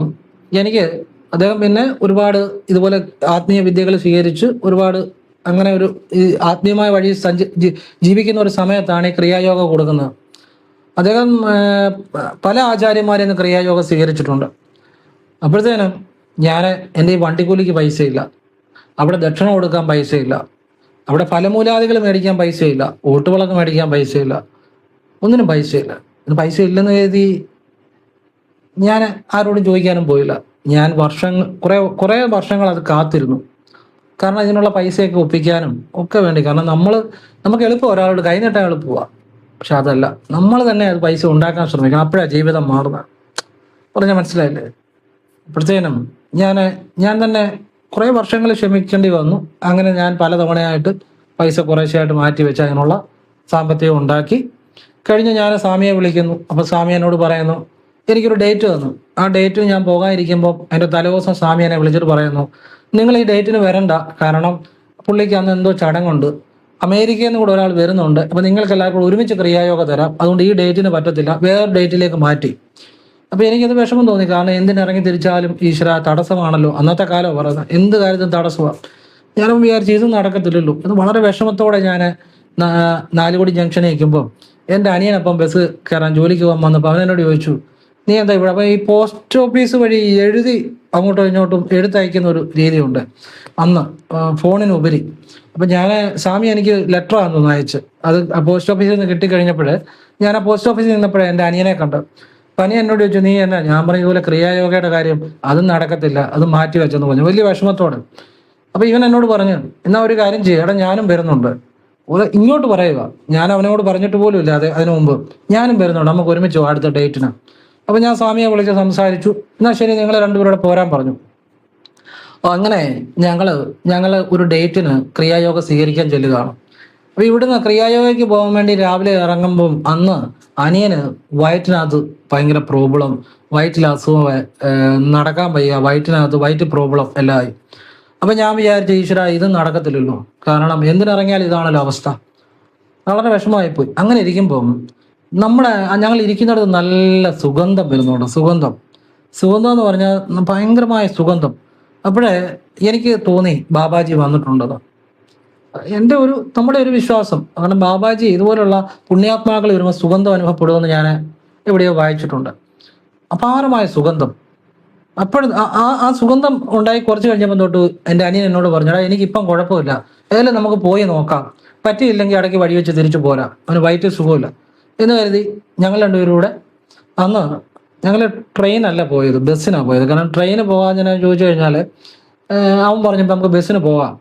അദ്ദേഹം പിന്നെ ഒരുപാട് ഇതുപോലെ ആത്മീയ വിദ്യകൾ സ്വീകരിച്ച് ഒരുപാട് അങ്ങനെ ഒരു ആത്മീയമായ വഴി ജീവിക്കുന്ന ഒരു സമയത്താണ് ഈ ക്രിയായോഗ കൊടുക്കുന്നത്. അദ്ദേഹം പല ആചാര്യന്മാരിൽ നിന്ന് ക്രിയായോഗ സ്വീകരിച്ചിട്ടുണ്ട്. അപ്പോഴത്തേനും എൻ്റെ ഈ വണ്ടിക്കൂലിക്ക് പൈസയില്ല, അവിടെ ദക്ഷിണ കൊടുക്കാൻ പൈസയില്ല, അവിടെ ഫലമൂലാദികൾ മേടിക്കാൻ പൈസയില്ല, ഓട്ടുവിളക്ക് മേടിക്കാൻ പൈസയില്ല, ഒന്നിനും പൈസയില്ല. പൈസ ഇല്ലെന്ന് കരുതി ഞാൻ ആരോടും ചോദിക്കാനും പോയില്ല. ഞാൻ കുറേ വർഷങ്ങൾ അത് കാത്തിരുന്നു. കാരണം ഇതിനുള്ള പൈസയൊക്കെ ഒപ്പിക്കാനും ഒക്കെ വേണ്ടി. കാരണം നമുക്ക് എളുപ്പം ഒരാളോട് കൈനീട്ടാൻ എളുപ്പമാണ്, പക്ഷെ അതല്ല, നമ്മൾ തന്നെ അത് പൈസ ഉണ്ടാക്കാൻ ശ്രമിക്കണം. അപ്പോഴാണ് ജീവിതം മാറുന്നത്. പറഞ്ഞാൽ മനസ്സിലായില്ലേ? അപ്പോഴത്തേനും ഞാൻ ഞാൻ തന്നെ കുറേ വർഷങ്ങൾ ക്ഷമിക്കേണ്ടി വന്നു. അങ്ങനെ ഞാൻ പലതവണയായിട്ട് പൈസ കുറേശ്ശെയായിട്ട് മാറ്റി വെച്ച് അതിനുള്ള സാമ്പത്തികം ഉണ്ടാക്കി. കഴിഞ്ഞ് ഞാൻ സ്വാമിയെ വിളിക്കുന്നു. അപ്പോൾ സ്വാമി എന്നോട് പറയുന്നു, എനിക്കൊരു ഡേറ്റ് തന്നു. ആ ഡേറ്റിന് ഞാൻ പോകാനിരിക്കുമ്പോൾ അതിൻ്റെ തലേദിവസം സ്വാമി എന്നെ വിളിച്ചിട്ട് പറയുന്നു, നിങ്ങൾ ഈ ഡേറ്റിന് വരണ്ട, കാരണം പുള്ളിക്ക് അന്ന് എന്തോ ചടങ്ങുണ്ട്, അമേരിക്കയിൽ നിന്ന് കൂടെ ഒരാൾ വരുന്നുണ്ട്, അപ്പോൾ നിങ്ങൾക്ക് എല്ലാവർക്കും ഒരുമിച്ച് ക്രിയായോഗ തരാം, അതുകൊണ്ട് ഈ ഡേറ്റിന് പറ്റത്തില്ല, വേറൊരു ഡേറ്റിലേക്ക് മാറ്റി. അപ്പോൾ എനിക്കത് വിഷമം തോന്നി. കാരണം എന്തിനിറങ്ങി തിരിച്ചാലും ഈശ്വര തടസ്സമാണല്ലോ, അന്നത്തെ കാലം പറയുന്നത്, എന്ത് കാര്യത്തിനും തടസ്സമാണ്. ഞാനും വിചാരിച്ചു ഇത് നടക്കത്തില്ലല്ലോ. അത് വളരെ വിഷമത്തോടെ ഞാൻ നാലുകോടി ജംഗ്ഷനിൽ നിൽക്കുമ്പോൾ എൻ്റെ അനിയനപ്പം ബസ് കയറാൻ ജോലിക്ക് പോകാൻ വന്നപ്പോൾ അവൻ എന്നോട് ചോദിച്ചു, നീ എന്താ ഇവിടെ? അപ്പോൾ ഈ പോസ്റ്റ് ഓഫീസ് വഴി എഴുതി അങ്ങോട്ടും ഇങ്ങോട്ടും എടുത്തയക്കുന്ന ഒരു രീതിയുണ്ട് അന്ന്, ഫോണിനുപരി. അപ്പം ഞാൻ സ്വാമി എനിക്ക് ലെറ്ററാണ് തോന്നുന്നു അയച്ച്. അത് പോസ്റ്റ് ഓഫീസിൽ നിന്ന് കിട്ടിക്കഴിഞ്ഞപ്പോൾ ഞാൻ ആ പോസ്റ്റ് ഓഫീസിൽ നിന്നപ്പോഴേ എൻ്റെ അനിയനെ കണ്ടു. അപ്പം അനിയൻ എന്നോട് ചോദിച്ചു, നീ എന്നാ? ഞാൻ പറഞ്ഞ ഇതുപോലെ ക്രിയായോഗയുടെ കാര്യം അതും നടക്കത്തില്ല, അത് മാറ്റി വെച്ചെന്ന് പറഞ്ഞു വലിയ വിഷമത്തോടെ. അപ്പം ഇവൻ എന്നോട് പറഞ്ഞു, എന്നാൽ ഒരു കാര്യം ചെയ്യുക, എടാ ഞാനും വരുന്നുണ്ട്, ഇങ്ങോട്ട് പറയുക. ഞാൻ അവനോട് പറഞ്ഞിട്ട് പോലും ഇല്ല അതിനു മുമ്പ്, ഞാനും വരുന്നുണ്ട്, നമുക്ക് ഒരുമിച്ച് അടുത്ത ഡേറ്റിന്. അപ്പം ഞാൻ സ്വാമിയെ വിളിച്ച് സംസാരിച്ചു. എന്നാൽ ശരി, നിങ്ങൾ രണ്ടുപേരോടെ പോരാൻ പറഞ്ഞു. അങ്ങനെ ഞങ്ങൾ ഒരു ഡേറ്റിന് ക്രിയായോഗ സ്വീകരിക്കാൻ ചെല്ലുകയാണ്. അപ്പോൾ ഇവിടുന്ന് ക്രിയായോഗയ്ക്ക് പോകാൻ വേണ്ടി രാവിലെ ഇറങ്ങുമ്പം അന്ന് അനിയന് വയറ്റിനകത്ത് ഭയങ്കര പ്രോബ്ലം, വയറ്റിൽ അസുഖം, നടക്കാൻ വയ്യ, വയറ്റിനകത്ത് വയറ്റ് പ്രോബ്ലം എല്ലാം ആയി. അപ്പം ഞാൻ വിചാരിച്ചു, ഈശ്വര ഇത് നടക്കത്തില്ലല്ലോ, കാരണം എന്തിനിറങ്ങിയാൽ ഇതാണല്ലോ അവസ്ഥ. വളരെ വിഷമമായിപ്പോയി. അങ്ങനെ ഇരിക്കുമ്പം ഞങ്ങൾ ഇരിക്കുന്നിടത്ത് നല്ല സുഗന്ധം വരുന്നുണ്ട്. സുഗന്ധം എന്ന് പറഞ്ഞാൽ ഭയങ്കരമായ സുഗന്ധം. അപ്പോഴേ എനിക്ക് തോന്നി ബാബാജി വന്നിട്ടുണ്ടെന്ന്. നമ്മുടെ ഒരു വിശ്വാസം, കാരണം ബാബാജി ഇതുപോലുള്ള പുണ്യാത്മാക്കൾ വരുമ്പോൾ സുഗന്ധം അനുഭവപ്പെടുമെന്ന് ഞാൻ എവിടെയോ വായിച്ചിട്ടുണ്ട്. അപാരമായ സുഗന്ധം. അപ്പോഴും ആ സുഗന്ധം ഉണ്ടായി കുറച്ച് കഴിഞ്ഞപ്പോൾ തൊട്ട് എൻ്റെ അനിയൻ എന്നോട് പറഞ്ഞാൽ എനിക്കിപ്പം കുഴപ്പമില്ല, ഏതായാലും നമുക്ക് പോയി നോക്കാം, പറ്റിയില്ലെങ്കിൽ ഇടയ്ക്ക് വഴി വെച്ച് തിരിച്ചു പോരാ, അവന് വയറ്റിൽ സുഖമില്ല എന്ന് കരുതി ഞങ്ങൾ രണ്ടുപേരും കൂടെ അന്ന് ഞങ്ങൾ ട്രെയിനല്ല പോയത്, ബസ്സിനാണ് പോയത്. കാരണം ട്രെയിന് പോകാൻ ഞാൻ ചോദിച്ചു കഴിഞ്ഞാൽ അവൻ പറഞ്ഞപ്പോൾ നമുക്ക് ബസ്സിന് പോകാം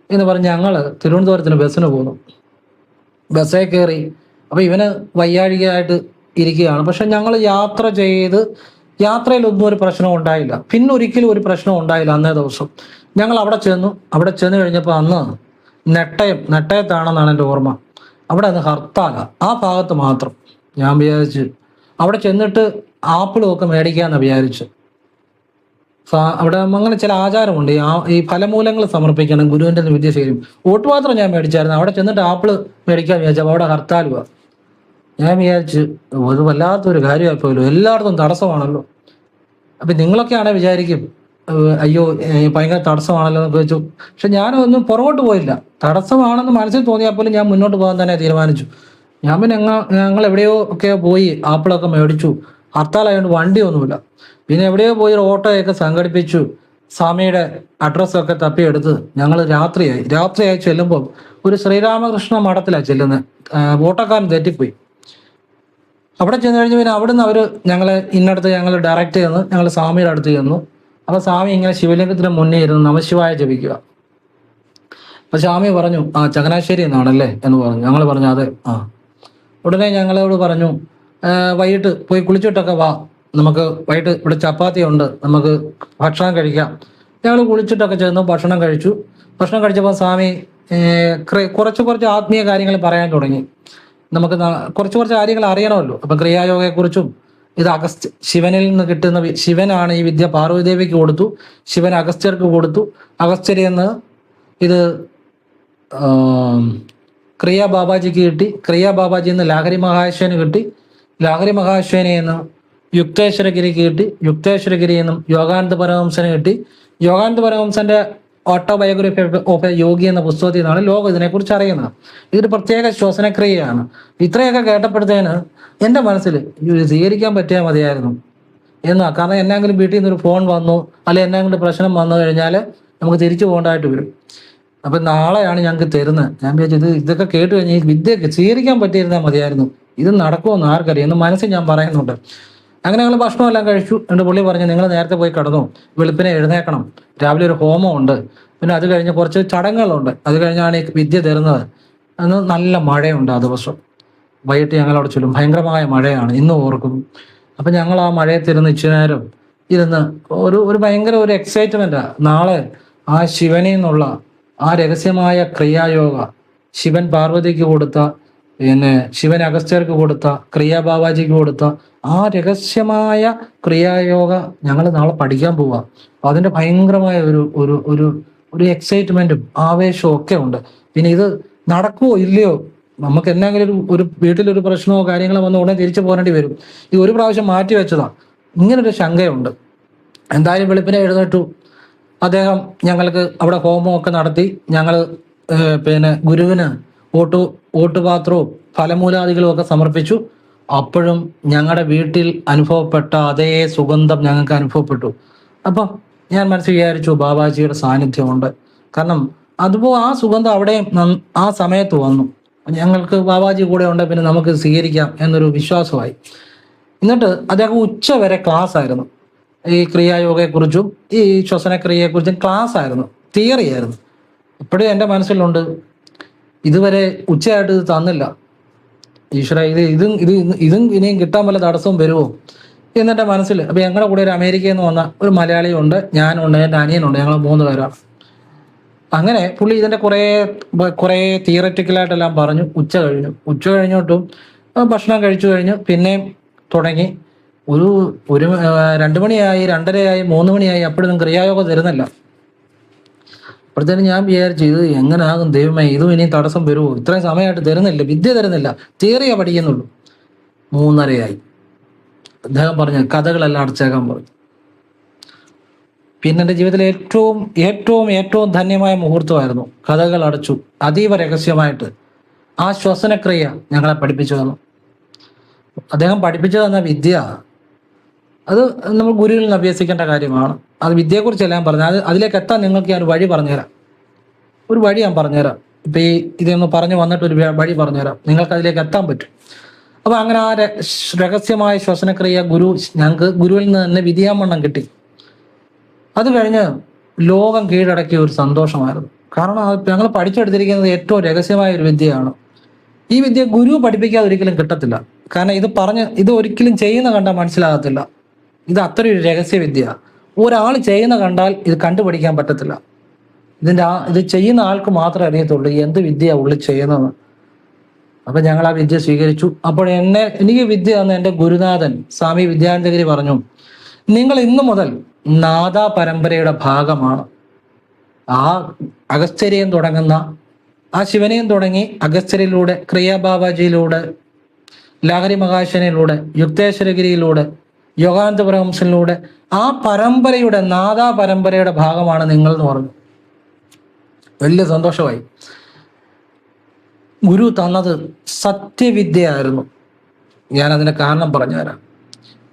എന്ന് പറഞ്ഞ് ഞങ്ങൾ തിരുവനന്തപുരത്തിന് ബസ്സിന് പോന്നു. ബസ്സേ കയറി. അപ്പോൾ ഇവന് വയ്യാഴികയായിട്ട് ഇരിക്കുകയാണ്. പക്ഷെ ഞങ്ങൾ യാത്രയിലൊന്നും ഒരു പ്രശ്നം ഉണ്ടായില്ല. പിന്നെ ഒരിക്കലും ഒരു പ്രശ്നം ഉണ്ടായില്ല. അന്നേ ദിവസം ഞങ്ങൾ അവിടെ ചെന്ന് കഴിഞ്ഞപ്പോൾ അന്ന് നെട്ടയത്താണെന്നാണ് എൻ്റെ ഓർമ്മ. അവിടെ അന്ന് ഹർത്താല, ആ ഭാഗത്ത് മാത്രം. ഞാൻ വിചാരിച്ച് അവിടെ ചെന്നിട്ട് ആപ്പിളും ഒക്കെ മേടിക്കാമെന്ന് വിചാരിച്ച്. അവിടെ അങ്ങനെ ചില ആചാരമുണ്ട്, ഈ ഫലമൂലങ്ങൾ സമർപ്പിക്കണം, ഗുരുവിൻ്റെ വിദ്യ ചെയ്യും. വോട്ട് മാത്രം ഞാൻ മേടിച്ചായിരുന്നു. അവിടെ ചെന്നിട്ട് ആപ്പിള് മേടിക്കാൻ വിചാരിച്ചപ്പോൾ അവിടെ ഹർത്താലുവാ. ഞാൻ വിചാരിച്ച് ഒരു വല്ലാത്തൊരു കാര്യമായിപ്പോയല്ലോ, എല്ലായിടത്തും തടസ്സമാണല്ലോ. അപ്പം നിങ്ങളൊക്കെ ആണെ വിചാരിക്കും, അയ്യോ ഭയങ്കര തടസ്സമാണല്ലോ എന്നൊക്കെ വെച്ചു. പക്ഷെ ഞാനൊന്നും പുറകോട്ട് പോയില്ല. തടസ്സമാണെന്ന് മനസ്സിൽ തോന്നിയാൽ പോലും ഞാൻ മുന്നോട്ട് പോകാൻ തന്നെ തീരുമാനിച്ചു. ഞാൻ പിന്നെ ഞങ്ങൾ എവിടെയോ ഒക്കെ പോയി ആപ്പിളൊക്കെ മേടിച്ചു. ഹർത്താലായതുകൊണ്ട് വണ്ടിയൊന്നുമില്ല. പിന്നെ എവിടെയോ പോയി ഒരു ഓട്ടോയൊക്കെ സംഘടിപ്പിച്ചു. സ്വാമിയുടെ അഡ്രസ്സൊക്കെ തപ്പിയെടുത്ത് ഞങ്ങൾ രാത്രിയായി ചെല്ലുമ്പോൾ ഒരു ശ്രീരാമകൃഷ്ണ മഠത്തിലാണ് ചെല്ലുന്നത്. ഓട്ടോക്കാരൻ തെറ്റിപ്പോയി. അവിടെ ചെന്ന് കഴിഞ്ഞ് പിന്നെ അവിടുന്ന് അവർ ഞങ്ങൾ ഡയറക്റ്റ് ചെന്ന് ഞങ്ങൾ സ്വാമിയുടെ അടുത്ത് ചെന്നു. അപ്പോൾ സ്വാമി ഇങ്ങനെ ശിവലിംഗത്തിന് മുന്നേ ഇരുന്ന് നമശിവായ ജപിക്കുക. അപ്പോൾ സ്വാമി പറഞ്ഞു, ചങ്ങനാശ്ശേരി എന്നാണല്ലേ എന്ന് പറഞ്ഞു. ഞങ്ങൾ പറഞ്ഞു അതെ. ഉടനെ ഞങ്ങളോട് പറഞ്ഞു, വൈകിട്ട് പോയി കുളിച്ചിട്ടൊക്കെ വാ, നമുക്ക് വൈകിട്ട് ഇവിടെ ചപ്പാത്തി ഉണ്ട്, നമുക്ക് ഭക്ഷണം കഴിക്കാം. ഞങ്ങൾ കുളിച്ചിട്ടൊക്കെ ചെന്നു ഭക്ഷണം കഴിച്ചു. ഭക്ഷണം കഴിച്ചപ്പോൾ സ്വാമി കുറച്ച് ആത്മീയ കാര്യങ്ങൾ പറയാൻ തുടങ്ങി. നമുക്ക് കുറച്ച് കാര്യങ്ങൾ അറിയണമല്ലോ. അപ്പം ക്രിയായോഗയെക്കുറിച്ചും ഇത് ശിവനിൽ നിന്ന് കിട്ടുന്ന ശിവനാണ് ഈ വിദ്യ പാർവതീദേവിക്ക് കൊടുത്തു, ശിവൻ അഗസ്ത്യർക്ക് കൊടുത്തു. അഗസ്ത്യരിൽ നിന്ന് ഇത് ക്രിയാ ബാബാജിക്ക് കിട്ടി. ക്രിയാ ബാബാജിയിൽ നിന്ന് ലാഹരി മഹാശ്വന് കിട്ടി. ലാഹരി മഹാശ്വനിൽ നിന്ന് യുക്തേശ്വരഗിരിക്ക് കിട്ടി. യുക്തേശ്വരഗിരിയിൽ നിന്നും യോഗാനന്ദ പരമഹംസന് കിട്ടി. യോഗാനന്ദ പരമഹംസന്റെ ഓട്ടോബയോഗ്രഫി ഓഫ് എ യോഗി എന്ന പുസ്തകത്തിൽ നിന്നാണ് ലോകം ഇതിനെക്കുറിച്ച് അറിയുന്നത്. ഇതൊരു പ്രത്യേക ശ്വസനക്രിയയാണ്. ഇത്രയൊക്കെ കേട്ടപ്പോഴത്തേന് എൻ്റെ മനസ്സിൽ ഇത് സ്വീകരിക്കാൻ പറ്റിയാൽ മതിയായിരുന്നു എന്നാ. കാരണം എന്നെങ്കിലും വീട്ടിൽ നിന്നൊരു ഫോൺ വന്നു, അല്ലെങ്കിൽ എന്നെങ്കിലും പ്രശ്നം വന്നു കഴിഞ്ഞാൽ നമുക്ക് തിരിച്ചു പോകേണ്ടതായിട്ട് വരും. അപ്പം നാളെയാണ് ഞങ്ങൾക്ക് തരുന്നത്. ഞാൻ വിചാരിച്ചു ഇതൊക്കെ കേട്ട് കഴിഞ്ഞാൽ ഈ വിദ്യയൊക്കെ സ്വീകരിക്കാൻ പറ്റിയിരുന്നാൽ മതിയായിരുന്നു. ഇത് നടക്കുമെന്ന് ആർക്കറിയാം എന്ന് മനസ്സിൽ ഞാൻ പറയുന്നുണ്ട്. അങ്ങനെ ഞങ്ങൾ ഭക്ഷണമെല്ലാം കഴിച്ചു. എൻ്റെ പുള്ളി പറഞ്ഞു, നിങ്ങൾ നേരത്തെ പോയി കിടന്നു, വെളുപ്പിനെ എഴുന്നേക്കണം, രാവിലെ ഒരു ഹോമം ഉണ്ട്, പിന്നെ അത് കഴിഞ്ഞ് കുറച്ച് ചടങ്ങുകളുണ്ട്, അത് കഴിഞ്ഞാണ് ഈ വിദ്യ തരുന്നത്. അന്ന് നല്ല മഴയുണ്ട് ആ ദിവസം. വൈകിട്ട് ഞങ്ങൾ അവിടെ ചൊല്ലും. ഭയങ്കരമായ മഴയാണ്, ഇന്നും ഓർക്കും. അപ്പം ഞങ്ങൾ ആ മഴയത്തിരുന്ന് ഇച്ചിരി നേരം ഇരുന്ന് ഒരു ഭയങ്കര ഒരു എക്സൈറ്റ്മെന്റാ. നാളെ ആ ശിവനിൽ നിന്നുള്ള ആ രഹസ്യമായ ക്രിയായോഗ, ശിവൻ പാർവതിക്ക് കൊടുത്ത, പിന്നെ ശിവൻ അഗസ്ത്യർക്ക് കൊടുത്ത, ക്രിയാ ബാബാജിക്ക് കൊടുത്ത ആ രഹസ്യമായ ക്രിയായോഗ ഞങ്ങൾ നാളെ പഠിക്കാൻ പോവാ. അതിന്റെ ഭയങ്കരമായ ഒരു ഒരു ഒരു ഒരു എക്സൈറ്റ്മെന്റും ആവേശവും ഒക്കെ ഉണ്ട്. പിന്നെ ഇത് നടക്കുവോ ഇല്ലയോ, നമുക്ക് എന്തെങ്കിലും ഒരു വീട്ടിലൊരു പ്രശ്നമോ കാര്യങ്ങളോ വന്ന് ഉടനെ തിരിച്ചു പോരേണ്ടി വരും. ഇത് ഒരു പ്രാവശ്യം മാറ്റി വെച്ചതാ. ഇങ്ങനൊരു ശങ്കയുണ്ട്. എന്തായാലും വെളുപ്പിനെ എഴുന്നേറ്റു. അദ്ദേഹം ഞങ്ങൾക്ക് അവിടെ ഹോമമൊക്കെ നടത്തി. ഞങ്ങൾ പിന്നെ ഗുരുവിന് ഓട്ടുപാത്രവും ഫലമൂലാദികളും ഒക്കെ സമർപ്പിച്ചു. അപ്പോഴും ഞങ്ങളുടെ വീട്ടിൽ അനുഭവപ്പെട്ട അതേ സുഗന്ധം ഞങ്ങൾക്ക് അനുഭവപ്പെട്ടു. അപ്പം ഞാൻ മനസ്സിൽ വിചാരിച്ചു ബാബാജിയുടെ സാന്നിധ്യമുണ്ട്. കാരണം അതുപോലെ ആ സുഗന്ധം അവിടെയും ആ സമയത്ത് വന്നു. ഞങ്ങൾക്ക് ബാബാജി കൂടെ ഉണ്ട്, പിന്നെ നമുക്ക് സ്വീകരിക്കാം എന്നൊരു വിശ്വാസമായി. എന്നിട്ട് അദ്ദേഹം ഉച്ച വരെ ക്ലാസ് ആയിരുന്നു. ഈ ക്രിയായോഗയെക്കുറിച്ചും ഈ ശ്വസനക്രിയയെക്കുറിച്ചും ക്ലാസ് ആയിരുന്നു, തിയറി ആയിരുന്നു. ഇപ്പോഴും എൻ്റെ മനസ്സിലുണ്ട്, ഇതുവരെ ഉച്ചയായിട്ട് ഇത് തന്നില്ല ഈശ്വര, ഇതും ഇനിയും കിട്ടാൻ വല്ല തടസ്സവും വരുമോ എന്നെൻ്റെ മനസ്സിൽ. അപ്പം ഞങ്ങളുടെ കൂടെ ഒരു അമേരിക്കയിൽ നിന്ന് വന്ന ഒരു മലയാളിയുണ്ട്, ഞാനുണ്ട്, എൻ്റെ അനിയനുണ്ട്, ഞങ്ങൾ 3 പേരാണ്. അങ്ങനെ പുള്ളി ഇതിൻ്റെ കുറേ തിയററ്റിക്കലായിട്ടെല്ലാം പറഞ്ഞു. ഉച്ച കഴിഞ്ഞിട്ടും ഭക്ഷണം കഴിച്ചു കഴിഞ്ഞു. പിന്നെയും തുടങ്ങി. ഒരു 2 മണിയായി, 2:30ആയി, 3 മണിയായി, അപ്പോഴൊന്നും ക്രിയായോഗം തരുന്നില്ല. അപ്പോഴത്തേനും ഞാൻ വിചാരിച്ചു, ഇത് എങ്ങനാകും ദൈവമേ, ഇതും ഇനിയും തടസ്സം വരുമോ, ഇത്രയും സമയമായിട്ട് തരുന്നില്ല, വിദ്യ തരുന്നില്ല, തിയറിയാ പഠിക്കുന്നുള്ളൂ. 3:30ആയി. അദ്ദേഹം പറഞ്ഞു കഥകളെല്ലാം അടച്ചേക്കാൻ പറഞ്ഞു. പിന്നെ എൻ്റെ ജീവിതത്തിലെ ഏറ്റവും ധന്യമായ മുഹൂർത്തമായിരുന്നു. കഥകൾ അടച്ചു. അതീവ രഹസ്യമായിട്ട് ആ ശ്വസനക്രിയ ഞങ്ങളെ പഠിപ്പിച്ചു തന്നു. അദ്ദേഹം പഠിപ്പിച്ചു തന്ന വിദ്യ അത് നമ്മൾ ഗുരുവിൽ നിന്ന് അഭ്യസിക്കേണ്ട കാര്യമാണ്. അത് വിദ്യയെക്കുറിച്ചെല്ലാം പറഞ്ഞു. അതിലേക്ക് എത്താൻ നിങ്ങൾക്ക് ഞാൻ ഒരു വഴി പറഞ്ഞുതരാം. ഞാൻ പറഞ്ഞുതരാം. ഇപ്പം ഇതൊന്ന് പറഞ്ഞു വന്നിട്ട് ഒരു വഴി പറഞ്ഞുതരാം, നിങ്ങൾക്ക് അതിലേക്ക് എത്താൻ പറ്റും. അപ്പം അങ്ങനെ ആ രഹസ്യമായ ശ്വസനക്രിയ ഞങ്ങൾക്ക് ഗുരുവിൽ നിന്ന് തന്നെ വിദ്യാമണ്ണം കിട്ടി. അത് കഴിഞ്ഞ് ലോകം കീഴടക്കിയ ഒരു സന്തോഷമായിരുന്നു. കാരണം ഞങ്ങൾ പഠിച്ചെടുത്തിരിക്കുന്നത് ഏറ്റവും രഹസ്യമായ ഒരു വിദ്യയാണ്. ഈ വിദ്യ ഗുരു പഠിപ്പിക്കാതെ ഒരിക്കലും കിട്ടത്തില്ല. കാരണം ഇത് ഒരിക്കലും ചെയ്യുന്ന കണ്ടാൽ മനസ്സിലാകത്തില്ല. ഇത് അത്രയൊരു രഹസ്യവിദ്യ. ഒരാൾ ചെയ്യുന്ന കണ്ടാൽ ഇത് കണ്ടുപിടിക്കാൻ പറ്റത്തില്ല. ഇത് ചെയ്യുന്ന ആൾക്ക് മാത്രമേ അറിയത്തുള്ളൂ എന്ത് വിദ്യ ഉള്ളിൽ ചെയ്യുന്നത്. അപ്പൊ ഞങ്ങൾ ആ വിദ്യ സ്വീകരിച്ചു. അപ്പോൾ എനിക്ക് വിദ്യ തന്ന എൻ്റെ ഗുരുനാഥൻ സ്വാമി വിദ്യാനന്ദഗിരി പറഞ്ഞു, നിങ്ങൾ ഇന്നു മുതൽ നാദാ പരമ്പരയുടെ ഭാഗമാണ്. ആ അഗസ്ത്യരെയും തുടങ്ങുന്ന ആ ശിവനെയും തുടങ്ങി അഗസ്ത്യരിലൂടെ, ക്രിയാബാബാജിയിലൂടെ, ലഹരി മഹാശനിലൂടെ, യുക്തേശ്വരഗിരിയിലൂടെ, യോഗാനന്ദ പരമഹംസനിലൂടെ ആ പരമ്പരയുടെ നാദാ പരമ്പരയുടെ ഭാഗമാണ് നിങ്ങൾ എന്ന് പറഞ്ഞു. വലിയ സന്തോഷമായി. ഗുരു തന്നത് സത്യവിദ്യയായിരുന്നു. ഞാനതിൻ്റെ കാരണം പറഞ്ഞുതരാം.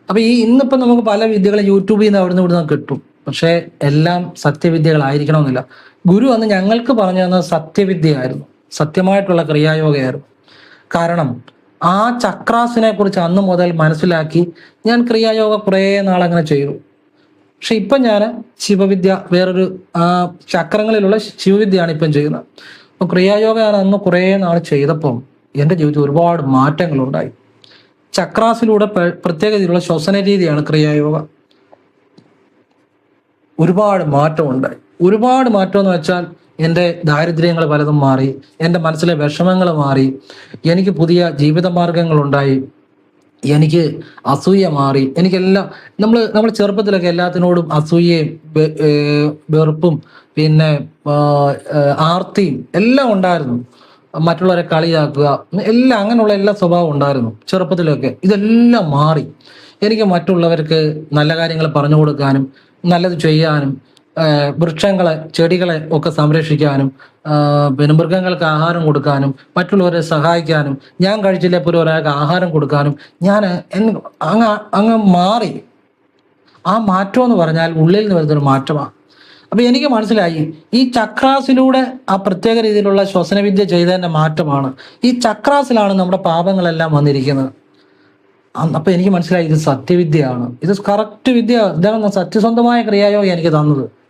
അപ്പൊ ഇന്നിപ്പം നമുക്ക് പല വിദ്യകളും യൂട്യൂബിൽ നിന്ന് അവിടുന്ന് ഇവിടുന്ന് കിട്ടും. പക്ഷെ എല്ലാം സത്യവിദ്യകളായിരിക്കണമെന്നില്ല. ഗുരു അന്ന് ഞങ്ങൾക്ക് പറഞ്ഞു തന്നത് സത്യവിദ്യയായിരുന്നു, സത്യമായിട്ടുള്ള ക്രിയായോഗയായിരുന്നു. കാരണം ആ ചക്രാസിനെ കുറിച്ച് അന്ന് മുതൽ മനസ്സിലാക്കി ഞാൻ ക്രിയായോഗ കുറേ നാളങ്ങനെ ചെയ്തു. പക്ഷെ ഇപ്പം ഞാൻ ശിവവിദ്യ, വേറൊരു ചക്രങ്ങളിലുള്ള ശിവവിദ്യയാണ് ഇപ്പം ചെയ്യുന്നത്. അപ്പോൾ ക്രിയായോഗ ഞാൻ അന്ന് കുറേ നാൾ ചെയ്തപ്പം എൻ്റെ ജീവിതത്തിൽ ഒരുപാട് മാറ്റങ്ങളുണ്ടായി. ചക്രാസിലൂടെ പ്രത്യേക രീതിയിലുള്ള ശ്വസന രീതിയാണ് ക്രിയായോഗ. ഒരുപാട് മാറ്റമുണ്ടായി. ഒരുപാട് മാറ്റം എന്ന് വെച്ചാൽ എൻ്റെ ദാരിദ്ര്യങ്ങൾ പലതും മാറി, എൻ്റെ മനസ്സിലെ വിഷമങ്ങൾ മാറി, എനിക്ക് പുതിയ ജീവിതമാർഗങ്ങളുണ്ടായി, എനിക്ക് അസൂയ മാറി. എനിക്കെല്ലാം നമ്മൾ ചെറുപ്പത്തിലൊക്കെ എല്ലാത്തിനോടും അസൂയയും വെറുപ്പും പിന്നെ ആർത്തിയും എല്ലാം ഉണ്ടായിരുന്നു. മറ്റുള്ളവരെ കളിയാക്കുക, അങ്ങനെയുള്ള എല്ലാ സ്വഭാവം ഉണ്ടായിരുന്നു ചെറുപ്പത്തിലൊക്കെ. ഇതെല്ലാം മാറി. എനിക്ക് മറ്റുള്ളവർക്ക് നല്ല കാര്യങ്ങൾ പറഞ്ഞു കൊടുക്കാനും നല്ലത് ചെയ്യാനും വൃക്ഷങ്ങളെ, ചെടികളെ ഒക്കെ സംരക്ഷിക്കാനും പിന്നെ മൃഗങ്ങൾക്ക് ആഹാരം കൊടുക്കാനും മറ്റുള്ളവരെ സഹായിക്കാനും ഞാൻ കഴിച്ചില്ലേ പോലും ഒരാൾക്ക് ആഹാരം കൊടുക്കാനും ഞാൻ അങ്ങ് മാറി. ആ മാറ്റം എന്ന് പറഞ്ഞാൽ ഉള്ളിൽ നിന്ന് വരുന്നൊരു മാറ്റമാണ്. അപ്പൊ എനിക്ക് മനസ്സിലായി ഈ ചക്രാസിലൂടെ ആ പ്രത്യേക രീതിയിലുള്ള ശ്വസനവിദ്യ ചെയ്തതിന്റെ മാറ്റമാണ്. ഈ ചക്രാസിലാണ് നമ്മുടെ പാപങ്ങളെല്ലാം വന്നിരിക്കുന്നത്. അപ്പൊ എനിക്ക് മനസ്സിലായി ഇത് സത്യവിദ്യയാണ്, ഇത് കറക്റ്റ് വിദ്യ, ഇതാണ് സത്യസന്ധമായ ക്രിയായോഗം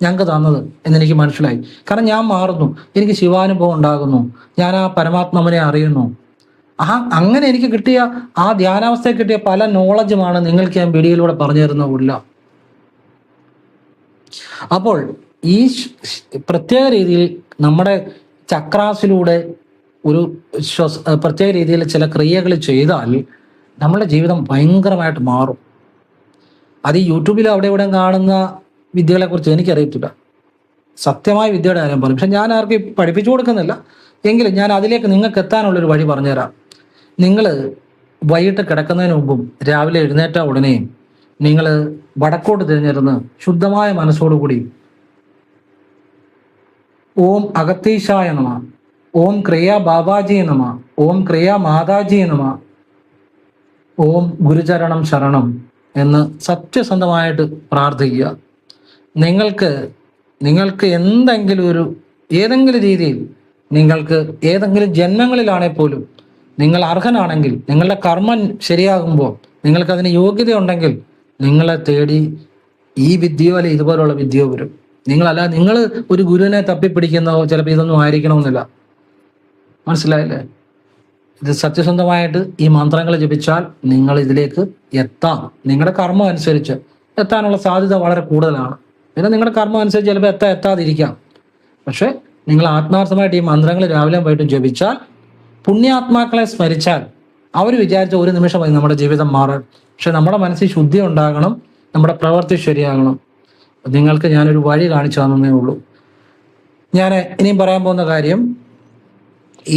ഞങ്ങൾക്ക് തന്നത് എന്നെനിക്ക് മനസ്സിലായി. കാരണം ഞാൻ മാറുന്നു, എനിക്ക് ശിവാനുഭവം ഉണ്ടാകുന്നു, ഞാൻ ആ പരമാത്മാവിനെ അറിയുന്നു. അങ്ങനെ എനിക്ക് കിട്ടിയ ആ ധ്യാനാവസ്ഥയിൽ കിട്ടിയ പല നോളജുമാണ് നിങ്ങൾക്ക് ഞാൻ വീഡിയോയിലൂടെ പറഞ്ഞു തരുന്നതില്ല. അപ്പോൾ ഈ പ്രത്യേക രീതിയിൽ നമ്മുടെ ചക്രാസിലൂടെ ഒരു പ്രത്യേക രീതിയിൽ ചില ക്രിയകൾ ചെയ്താൽ നമ്മുടെ ജീവിതം ഭയങ്കരമായിട്ട് മാറും. അത് ഈ യൂട്യൂബിൽ അവിടെ ഇവിടെ കാണുന്ന വിദ്യകളെ കുറിച്ച് എനിക്കറിയത്തില്ല, സത്യമായ വിദ്യയുടെ കാര്യം പറയും. പക്ഷെ ഞാൻ ആർക്കും പഠിപ്പിച്ചു കൊടുക്കുന്നില്ല, എങ്കിലും ഞാൻ അതിലേക്ക് നിങ്ങൾക്ക് എത്താനുള്ളൊരു വഴി പറഞ്ഞുതരാം. നിങ്ങൾ വൈകിട്ട് കിടക്കുന്നതിന് മുമ്പും രാവിലെ എഴുന്നേറ്റ ഉടനെയും നിങ്ങൾ വടക്കോട്ട് തിരിഞ്ഞിരുന്ന് ശുദ്ധമായ മനസ്സോടുകൂടി ഓം അഗത്തീശായ നമ, ഓം ക്രിയാ ബാബാജി നമ, ഓം ക്രിയാ മാതാജി നമ, ഓം ഗുരുചരണം ശരണം എന്ന് സത്യസന്ധമായിട്ട് പ്രാർത്ഥിക്കുക. നിങ്ങൾക്ക് എന്തെങ്കിലും ഏതെങ്കിലും രീതിയിൽ നിങ്ങൾക്ക് ഏതെങ്കിലും ജന്മങ്ങളിലാണെങ്കിൽ പോലും നിങ്ങൾ അർഹനാണെങ്കിൽ, നിങ്ങളുടെ കർമ്മം ശരിയാകുമ്പോൾ നിങ്ങൾക്കതിന് യോഗ്യത ഉണ്ടെങ്കിൽ നിങ്ങളെ തേടി ഈ വിദ്യയോ അല്ലെ ഇതുപോലുള്ള വിദ്യയോ വരും. നിങ്ങൾ ഒരു ഗുരുവിനെ തപ്പിപ്പിടിക്കുന്നതോ ചിലപ്പോൾ ഇതൊന്നും ആയിരിക്കണമെന്നില്ല. മനസ്സിലായില്ലേ? ഇത് സത്യസന്ധമായിട്ട് ഈ മന്ത്രങ്ങൾ ജപിച്ചാൽ നിങ്ങൾ ഇതിലേക്ക് എത്താം. നിങ്ങളുടെ കർമ്മം അനുസരിച്ച് എത്താനുള്ള സാധ്യത വളരെ കൂടുതലാണ്. പിന്നെ നിങ്ങളുടെ കർമ്മം അനുസരിച്ച് ചിലപ്പോൾ എത്താതിരിക്കാം. പക്ഷെ നിങ്ങൾ ആത്മാർത്ഥമായിട്ട് ഈ മന്ത്രങ്ങൾ രാവിലെയും വൈകിട്ടും ജപിച്ചാൽ, പുണ്യാത്മാക്കളെ സ്മരിച്ചാൽ, അവർ വിചാരിച്ച ഒരു നിമിഷം മതി നമ്മുടെ ജീവിതം മാറാൻ. പക്ഷെ നമ്മുടെ മനസ്സിൽ ശുദ്ധി ഉണ്ടാകണം, നമ്മുടെ പ്രവൃത്തി ശരിയാകണം. നിങ്ങൾക്ക് ഞാനൊരു വഴി കാണിച്ചു തന്നേ ഉള്ളൂ. ഞാൻ ഇനിയും പറയാൻ പോകുന്ന കാര്യം,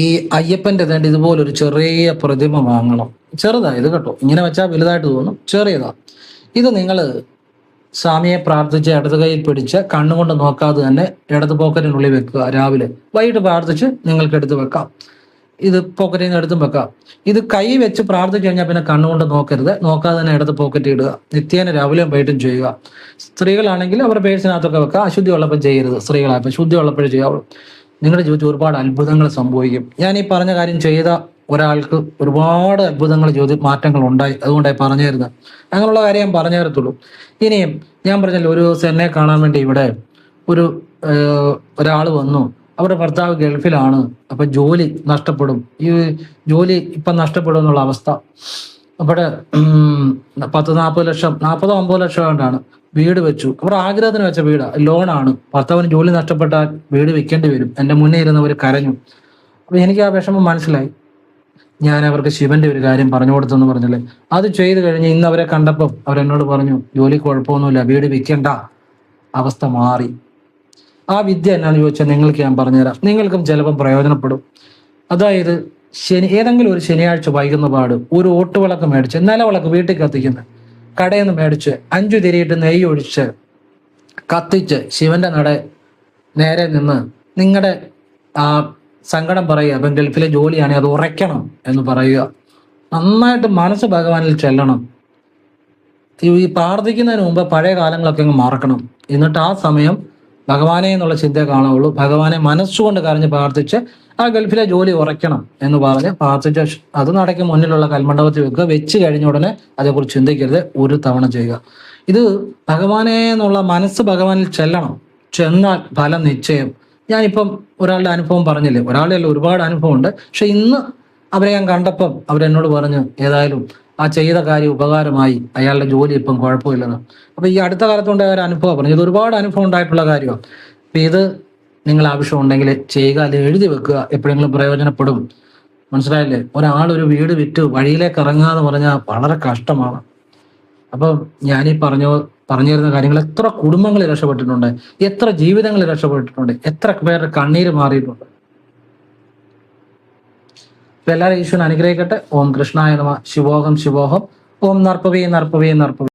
ഈ അയ്യപ്പൻ്റെ തേണ്ട ഇതുപോലൊരു ചെറിയ പ്രതിമ വാങ്ങണം. ചെറുതായത് കേട്ടോ, ഇങ്ങനെ വെച്ചാൽ വലുതായിട്ട് തോന്നും, ചെറിയതാ. ഇത് നിങ്ങൾ സ്വാമിയെ പ്രാർത്ഥിച്ച് ഇടത് കൈയിൽ പിടിച്ച് കണ്ണുകൊണ്ട് നോക്കാതെ തന്നെ ഇടത് പോക്കറ്റിനുള്ളിൽ വെക്കുക. രാവിലെ വൈകിട്ട് പ്രാർത്ഥിച്ച് നിങ്ങൾക്ക് എടുത്ത് വെക്കാം. ഇത് പോക്കറ്റിൽ നിന്ന് എടുത്തും വെക്കാം. ഇത് കൈ വെച്ച് പ്രാർത്ഥിച്ചു കഴിഞ്ഞാൽ പിന്നെ കണ്ണുകൊണ്ട് നോക്കരുത്, നോക്കാതെ തന്നെ ഇടത് പോക്കറ്റ് ഇടുക. നിത്യേന രാവിലെയും വൈകിട്ടും ചെയ്യുക. സ്ത്രീകളാണെങ്കിൽ അവരുടെ പേഴ്സിനകത്തൊക്കെ വെക്കുക. അശുദ്ധി ഉള്ളപ്പോൾ ചെയ്യരുത്, സ്ത്രീകളായപ്പോൾ ശുദ്ധി ഉള്ളപ്പോഴേ ചെയ്യാവുള്ളൂ. നിങ്ങളുടെ ജീവിതത്തിൽ ഒരുപാട് അത്ഭുതങ്ങൾ സംഭവിക്കും. ഞാൻ ഈ പറഞ്ഞ കാര്യം ചെയ്ത ഒരാൾക്ക് ഒരുപാട് അത്ഭുതങ്ങൾ മാറ്റങ്ങൾ ഉണ്ടായി, അതുകൊണ്ടായി പറഞ്ഞു തരുന്നത്. അങ്ങനെയുള്ള കാര്യം ഞാൻ പറഞ്ഞു തരത്തുള്ളൂ. ഇനിയും ഞാൻ പറഞ്ഞല്ലോ, ഒരു ദിവസം എന്നെ കാണാൻ വേണ്ടി ഇവിടെ ഒരാൾ വന്നു. അവരുടെ ഭർത്താവ് ഗൾഫിലാണ്, അപ്പൊ ജോലി നഷ്ടപ്പെടും, ഈ ജോലി ഇപ്പം നഷ്ടപ്പെടും എന്നുള്ള അവസ്ഥ. അവിടെ 40 ലക്ഷം 50 ലക്ഷം കൊണ്ടാണ് വീട് വെച്ചു. അവർ ആഗ്രഹത്തിന് വെച്ച വീട്, ലോണാണ്. ഭർത്താവിന് ജോലി നഷ്ടപ്പെട്ടാൽ വീട് വിൽക്കേണ്ടി വരും. എൻ്റെ മുന്നേ ഇരുന്നവർ കരഞ്ഞു. അപ്പൊ എനിക്ക് ആ വിഷമം മനസ്സിലായി. ഞാൻ അവർക്ക് ശിവന്റെ ഒരു കാര്യം പറഞ്ഞു കൊടുത്തെന്ന് പറഞ്ഞില്ലേ, അത് ചെയ്ത് കഴിഞ്ഞ് ഇന്ന് അവരെ കണ്ടപ്പം അവരെന്നോട് പറഞ്ഞു, ജോലി കുഴപ്പമൊന്നുമില്ല, വീട് വിൽക്കേണ്ട, അവസ്ഥ മാറി. ആ വിദ്യ എന്നാന്ന് ചോദിച്ചാൽ നിങ്ങൾക്ക് ഞാൻ പറഞ്ഞുതരാം, നിങ്ങൾക്കും ചിലപ്പം പ്രയോജനപ്പെടും. അതായത് ഏതെങ്കിലും ഒരു ശനിയാഴ്ച വൈകുന്ന പാട് ഒരു ഓട്ടുവിളക്ക് മേടിച്ച്, നിലവിളക്ക് വീട്ടിൽ കത്തിക്കുന്നത്, കടയിൽ നിന്ന് മേടിച്ച് 5 തിരിയിട്ട് നെയ്യ് ഒഴിച്ച് കത്തിച്ച് ശിവന്റെ നട നേരെ നിന്ന് നിങ്ങളുടെ ആ സങ്കടം പറയുക. അപ്പം ഗൾഫിലെ ജോലിയാണെങ്കിൽ അത് ഉറയ്ക്കണം എന്ന് പറയുക. നന്നായിട്ട് മനസ്സ് ഭഗവാനിൽ ചെല്ലണം. ഈ പ്രാർത്ഥിക്കുന്നതിന് മുമ്പ് പഴയ കാലങ്ങളൊക്കെ അങ്ങ് മറക്കണം. എന്നിട്ട് ആ സമയം ഭഗവാനെ എന്നുള്ള ചിന്ത കാണുകയുള്ളൂ. ഭഗവാനെ മനസ്സുകൊണ്ട് കരഞ്ഞ് പ്രാർത്ഥിച്ച് ആ ഗൾഫിലെ ജോലി ഉറയ്ക്കണം എന്ന് പറഞ്ഞ് പ്രാർത്ഥിച്ച അത് നടക്കും മുന്നിലുള്ള കൽമണ്ഡപത്തിൽ വെക്കുക. വെച്ച് കഴിഞ്ഞ ഉടനെ അതേക്കുറിച്ച് ചിന്തിക്കരുത്, ഒരു തവണ ചെയ്യുക. ഇത് ഭഗവാനെ എന്നുള്ള മനസ്സ് ഭഗവാനിൽ ചെല്ലണം. ചെന്നാൽ ഫലം നിശ്ചയം. ഞാനിപ്പം ഒരാളുടെ അനുഭവം പറഞ്ഞില്ലേ, ഒരാളുടെ അല്ല, ഒരുപാട് അനുഭവമുണ്ട്. പക്ഷെ ഇന്ന് അവരെ ഞാൻ കണ്ടപ്പം അവരെന്നോട് പറഞ്ഞു, ഏതായാലും ആ ചെയ്ത കാര്യം ഉപകാരമായി, അയാളുടെ ജോലി ഇപ്പം കുഴപ്പമില്ലെന്ന്. അപ്പൊ ഈ അടുത്ത കാലത്തുണ്ടായ ഒരു അനുഭവം പറഞ്ഞു, ഇത് ഒരുപാട് അനുഭവം ഉണ്ടായിട്ടുള്ള കാര്യമാണ്. അപ്പൊ ഇത് നിങ്ങൾ ആവശ്യമുണ്ടെങ്കിൽ ചെയ്യുക, അല്ലെങ്കിൽ എഴുതി വെക്കുക, എപ്പോഴെങ്കിലും പ്രയോജനപ്പെടും. മനസ്സിലായില്ലേ? ഒരാളൊരു വീട് വിറ്റ് വഴിയിലേക്ക് ഇറങ്ങാന്ന് പറഞ്ഞാൽ വളരെ കഷ്ടമാണ്. അപ്പം ഞാനീ പറഞ്ഞു തരുന്ന കാര്യങ്ങൾ എത്ര കുടുംബങ്ങൾ രക്ഷപ്പെട്ടിട്ടുണ്ട്, എത്ര ജീവിതങ്ങൾ രക്ഷപ്പെട്ടിട്ടുണ്ട്, എത്ര പേരുടെ കണ്ണീര് മാറിയിട്ടുണ്ട്. അപ്പൊ എല്ലാവരും ഈശ്വരൻ അനുഗ്രഹിക്കട്ടെ. ഓം കൃഷ്ണായ നമഃ. ശിവോഹം ശിവോഹം. ഓം നർപ്പവേ നർപ്പവേ നർപ്പവേ.